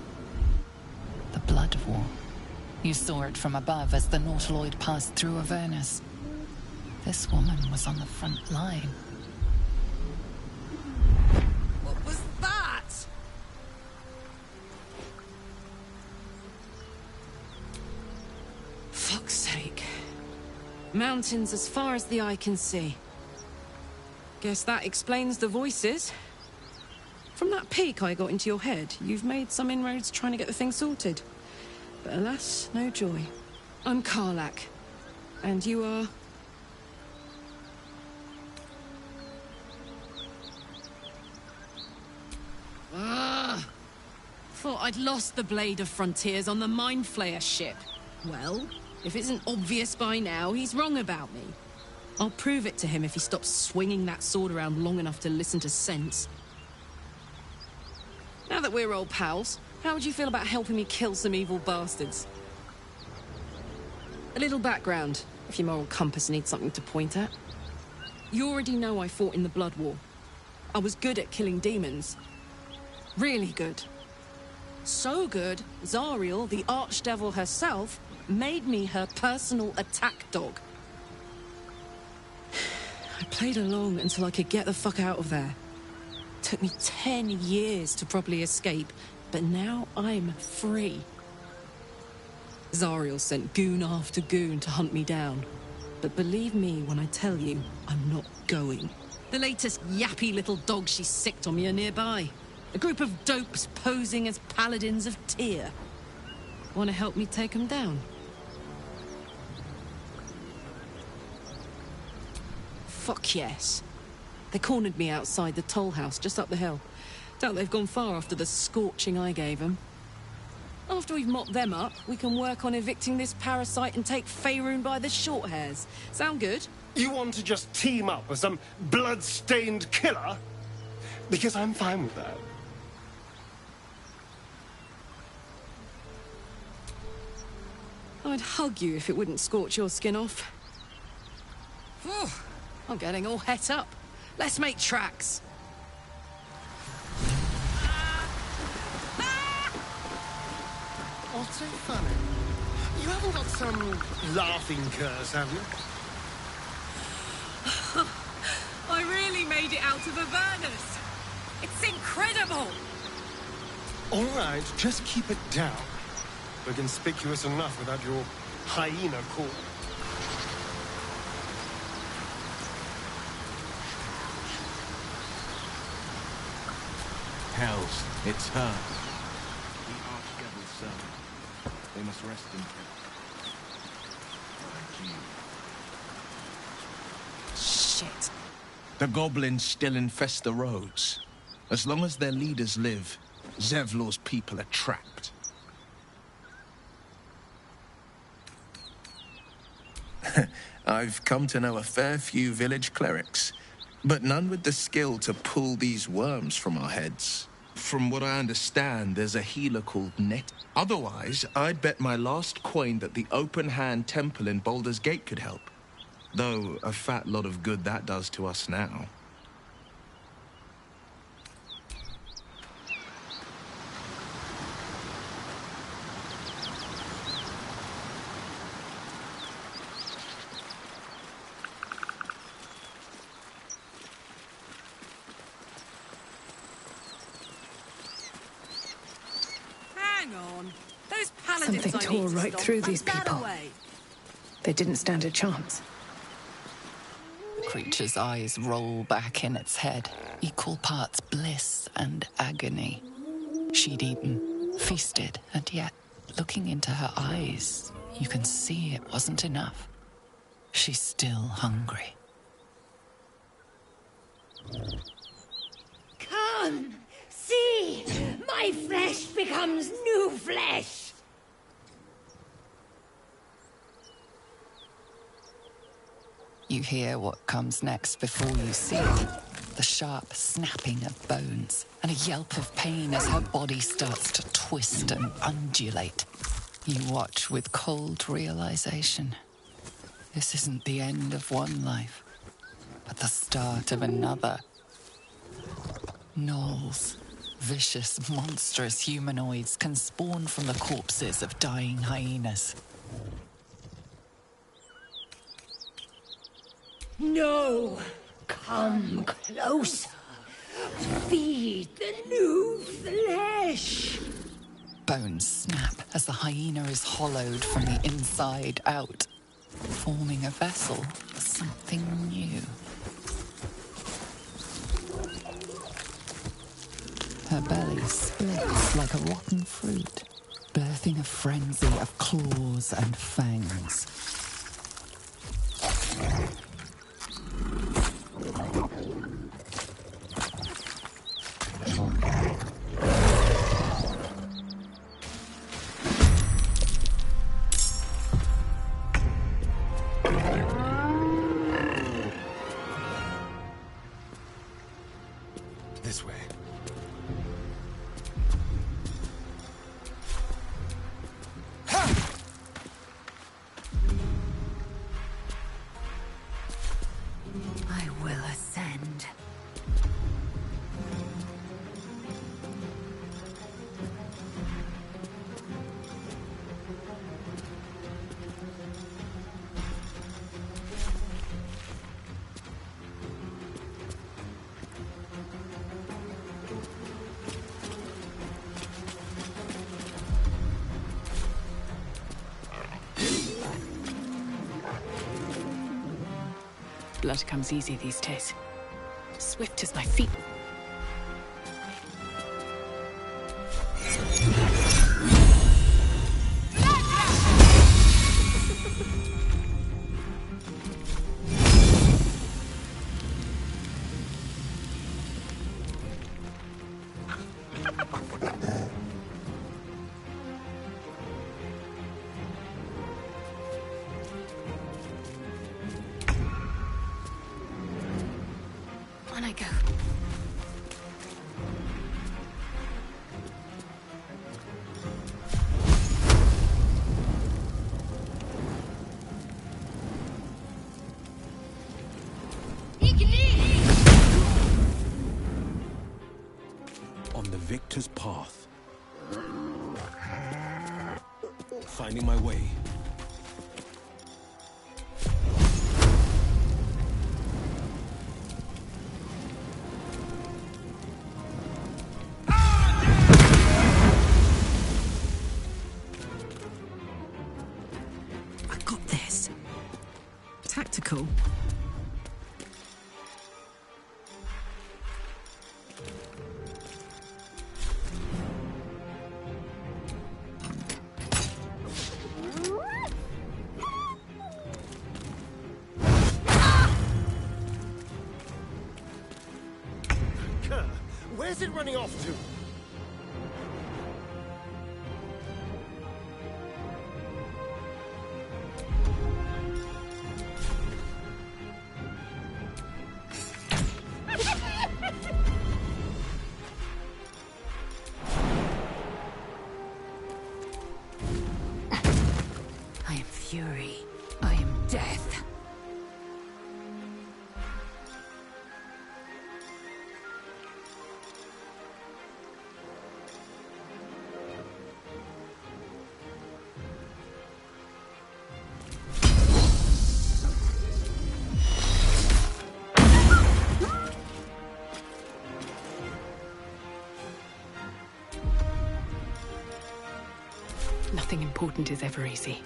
The Blood War. You saw it from above as the Nautiloid passed through Avernus. This woman was on the front line. What was that? Fuck's sake. Mountains as far as the eye can see. Guess that explains the voices. From that peek I got into your head, you've made some inroads trying to get the thing sorted. But alas, no joy. I'm Karlach. And you are... Thought I'd lost the Blade of Frontiers on the Mind Flayer ship. Well, if it isn't obvious by now, he's wrong about me. I'll prove it to him if he stops swinging that sword around long enough to listen to sense. Now that we're old pals, how would you feel about helping me kill some evil bastards? A little background, if your moral compass needs something to point at. You already know I fought in the Blood War. I was good at killing demons. Really good. So good, Zariel, the Archdevil herself, made me her personal attack dog. I played along until I could get the fuck out of there. Took me 10 years to properly escape, but now I'm free. Zariel sent goon after goon to hunt me down. But believe me when I tell you, I'm not going. The latest yappy little dogs she sicked on me are nearby. A group of dopes posing as Paladins of Tyr. Want to help me take them down? Fuck yes. They cornered me outside the toll house just up the hill. Doubt they've gone far after the scorching I gave them. After we've mopped them up, we can work on evicting this parasite and take Faerun by the short hairs. Sound good? You want to just team up with some blood-stained killer? Because I'm fine with that. I'd hug you if it wouldn't scorch your skin off. Whew, I'm getting all het up. Let's make tracks. What's so funny? You haven't got some laughing curse, have you? I really made it out of Avernus. It's incredible. All right, just keep it down. We're conspicuous enough without your hyena call. Hells, it's her. The Archdevil's son. They must rest in peace. Shit. The goblins still infest the roads. As long as their leaders live, Zevlor's people are trapped. I've come to know a fair few village clerics, but none with the skill to pull these worms from our heads. From what I understand, there's a healer called Net. Otherwise, I'd bet my last coin that the Open Hand Temple in Baldur's Gate could help. Though a fat lot of good that does to us now. Something tore right through these people. They didn't stand a chance. The creature's eyes roll back in its head, equal parts bliss and agony. She'd eaten, feasted, and yet, looking into her eyes, you can see it wasn't enough. She's still hungry. Come! See! My flesh becomes new flesh! You hear what comes next before you see it. The sharp snapping of bones and a yelp of pain as her body starts to twist and undulate. You watch with cold realization. This isn't the end of one life, but the start of another. Gnolls, vicious, monstrous humanoids can spawn from the corpses of dying hyenas. No! Come closer! Feed the new flesh! Bones snap as the hyena is hollowed from the inside out, forming a vessel for something new. Her belly splits like a rotten fruit, birthing a frenzy of claws and fangs. This way. I will ascend. Blood comes easy these days. Swift as my feet. On I go. On the victor's path. Finding my way. I got this. Tactical. Kerr, where's it running off to? I am fury. I am death. Nothing important is ever easy.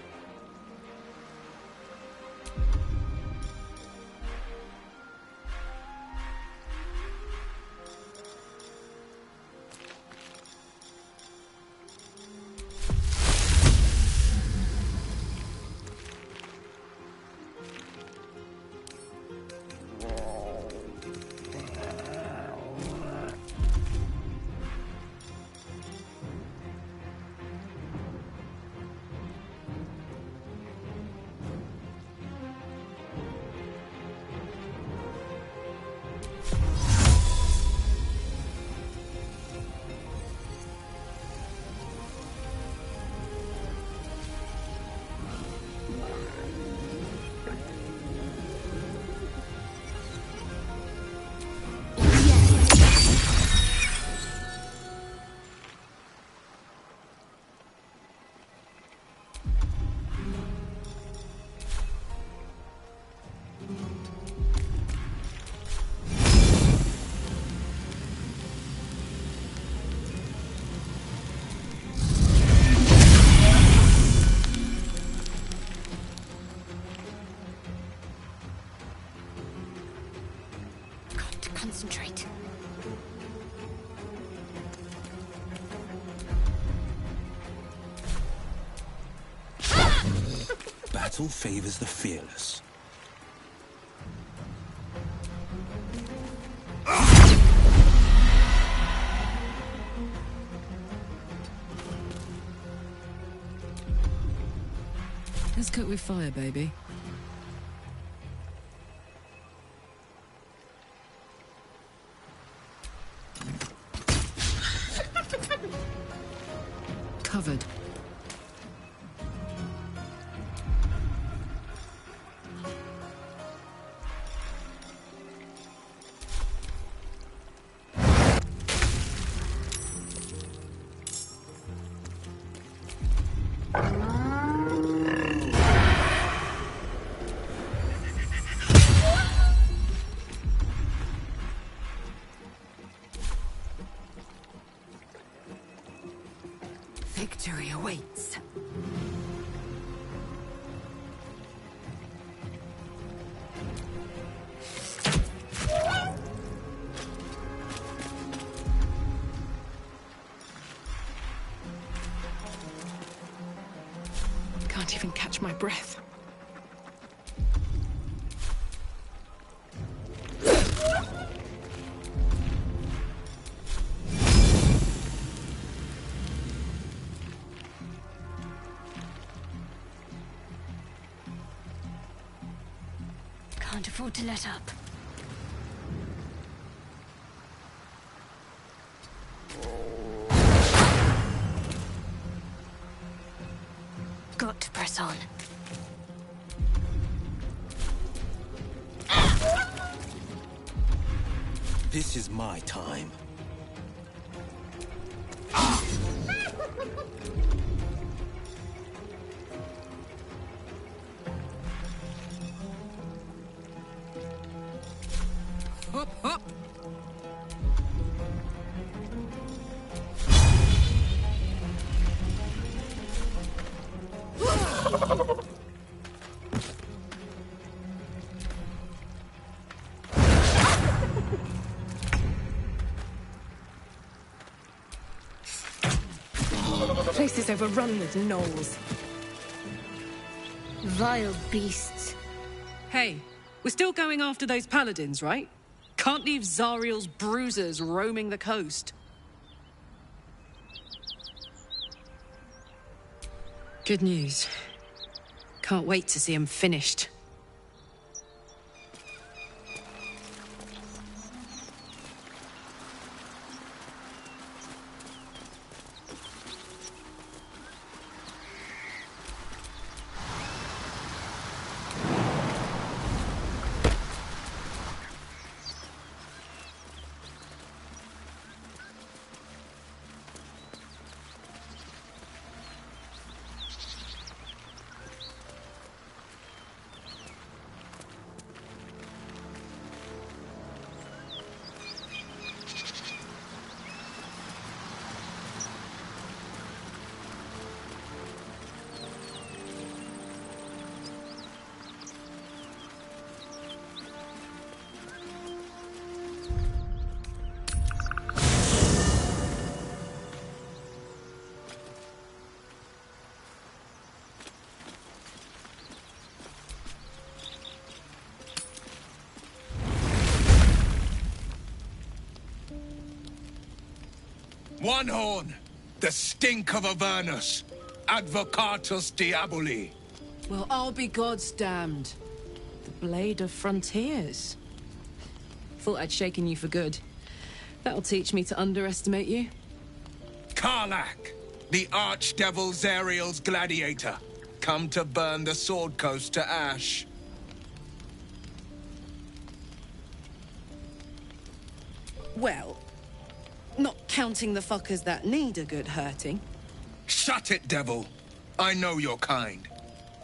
battle favors the fearless. Let's cook with fire, baby. Covered. Victory awaits. Can't even catch my breath. Can't afford to let up. Got to press on. This is my time. Hop, hop! Place is overrun with gnolls. Vile beasts. Hey, we're still going after those paladins, right? Can't leave Zariel's bruisers roaming the coast. Good news. Can't wait to see him finished. One horn, the stink of Avernus, Advocatus Diaboli. Well, I'll be God's damned. The Blade of Frontiers. Thought I'd shaken you for good. That'll teach me to underestimate you. Karlach, the Archdevil Zariel's gladiator, come to burn the Sword Coast to ash. Well, not counting the fuckers that need a good hurting. Shut it, devil. I know your kind.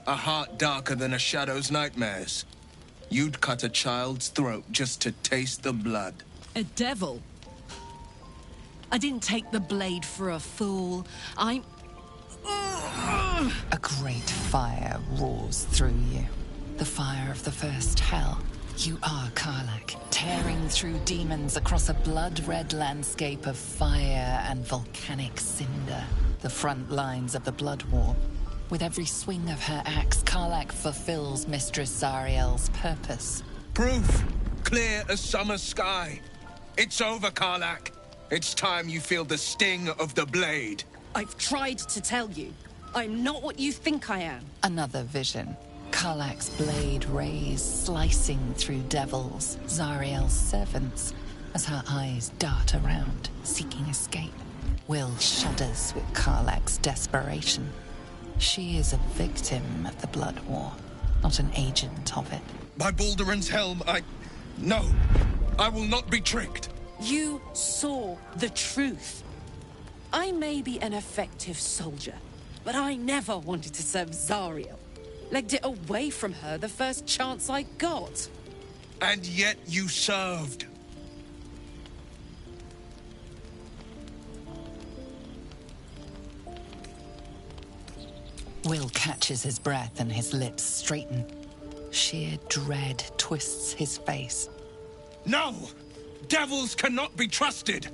A heart darker than a shadow's nightmares. You'd cut a child's throat just to taste the blood. A devil? I didn't take the blade for a fool. I'm... A great fire roars through you. The fire of the first hell. You are Karlach, tearing through demons across a blood-red landscape of fire and volcanic cinder. The front lines of the Blood War. With every swing of her axe, Karlach fulfills Mistress Zariel's purpose. Proof! Clear as summer sky. It's over, Karlach. It's time you feel the sting of the blade. I've tried to tell you. I'm not what you think I am. Another vision. Karlach's blade rays slicing through devils, Zariel's servants, as her eyes dart around, seeking escape. Will shudders with Karlach's desperation. She is a victim of the Blood War, not an agent of it. By Balduran's helm, No! I will not be tricked! You saw the truth. I may be an effective soldier, but I never wanted to serve Zariel. Legged it away from her the first chance I got. And yet you served. Will catches his breath and his lips straighten. Sheer dread twists his face. No! Devils cannot be trusted!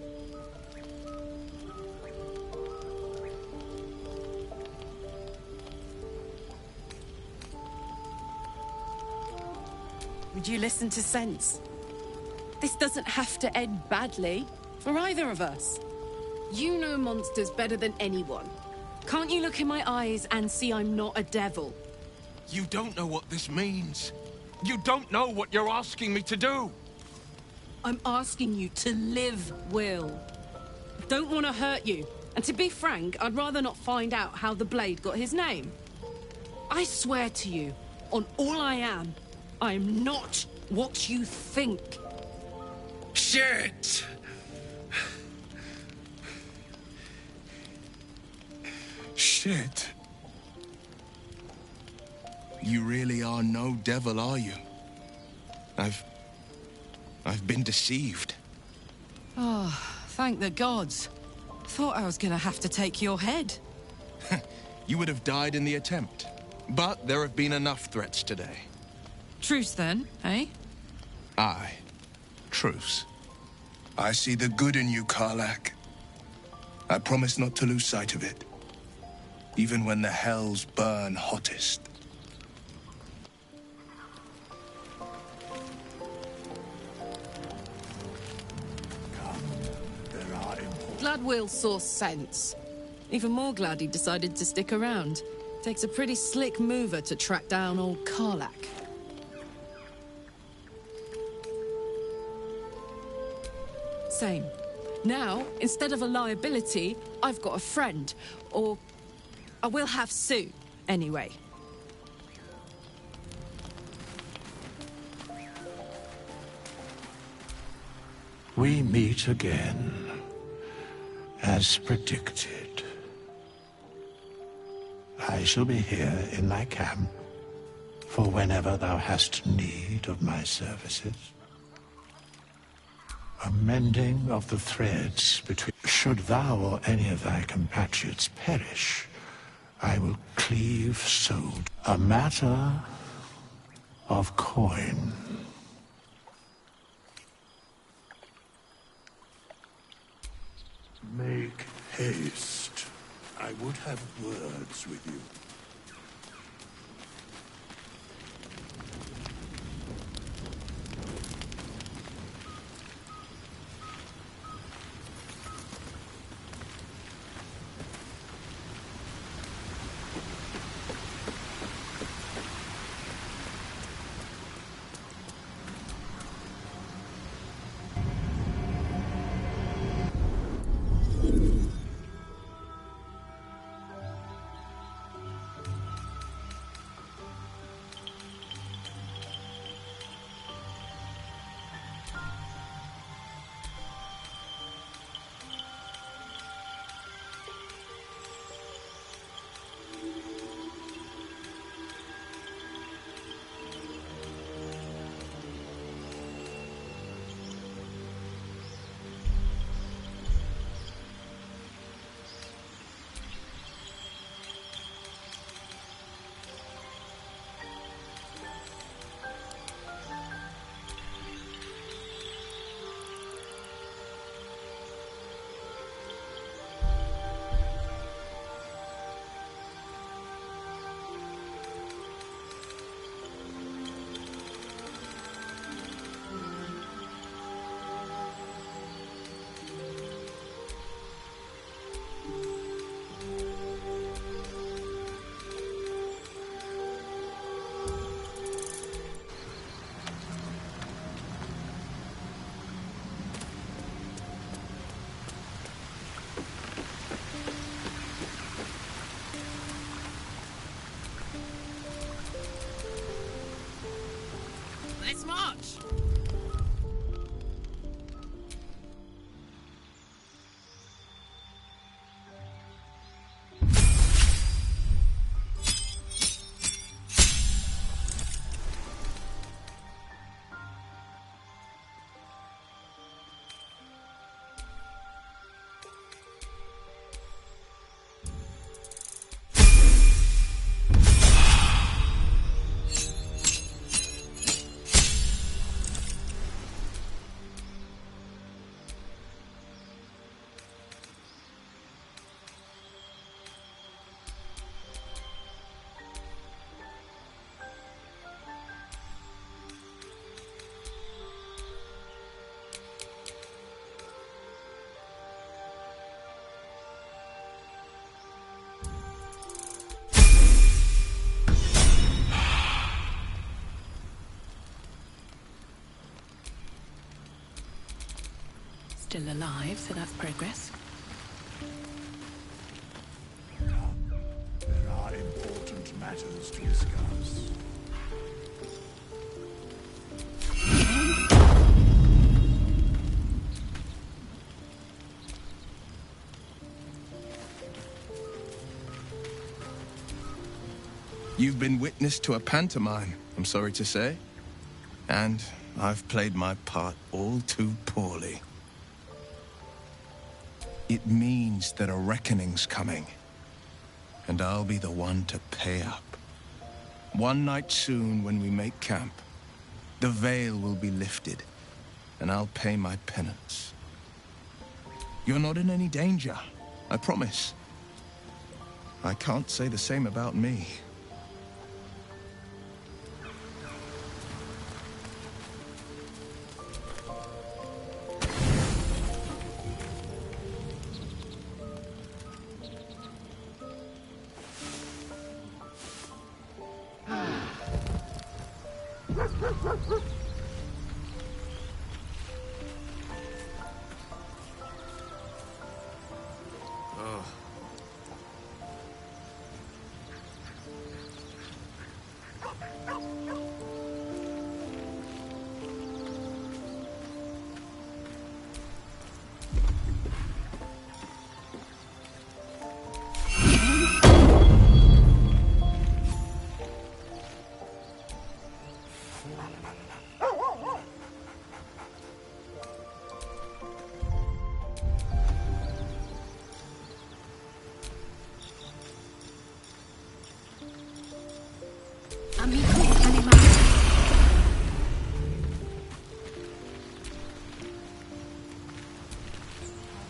Would you listen to sense? This doesn't have to end badly for either of us. You know monsters better than anyone. Can't you look in my eyes and see I'm not a devil? You don't know what this means. You don't know what you're asking me to do. I'm asking you to live, Will. I don't want to hurt you. And to be frank, I'd rather not find out how the blade got his name. I swear to you, on all I am, I'm not what you think. Shit! Shit. You really are no devil, are you? I've been deceived. Oh, thank the gods. Thought I was gonna have to take your head. You would have died in the attempt. But there have been enough threats today. Truce then, eh? Aye. Truce. I see the good in you, Karlach. I promise not to lose sight of it. Even when the hells burn hottest. Glad Will saw sense. Even more glad he decided to stick around. Takes a pretty slick mover to track down old Karlach. Same. Now, instead of a liability, I've got a friend. Or I will have Sue, anyway. We meet again, as predicted. I shall be here in thy camp, for whenever thou hast need of my services. A mending of the threads between... Should thou or any of thy compatriots perish, I will cleave so. A matter of coin. Make haste. I would have words with you. still alive, so that's progress. There are important matters to discuss. You've been witness to a pantomime, I'm sorry to say. And I've played my part all too poorly. It means that a reckoning's coming. And I'll be the one to pay up. One night soon, when we make camp, the veil will be lifted, and I'll pay my penance. You're not in any danger, I promise. I can't say the same about me.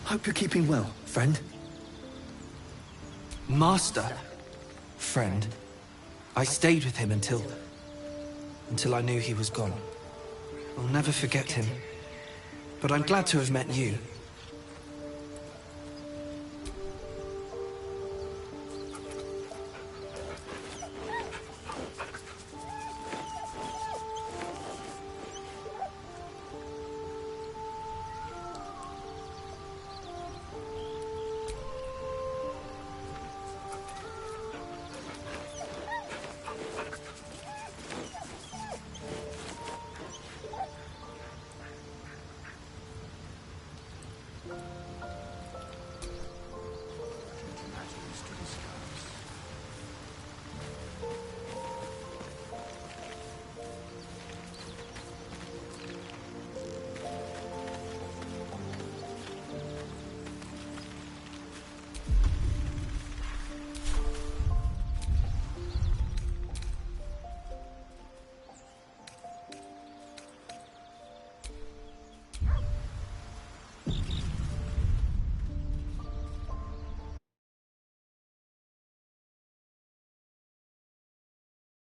Hope you're keeping well, friend. Master? Friend. I stayed with him until I knew he was gone. I'll never forget him. But I'm glad to have met you.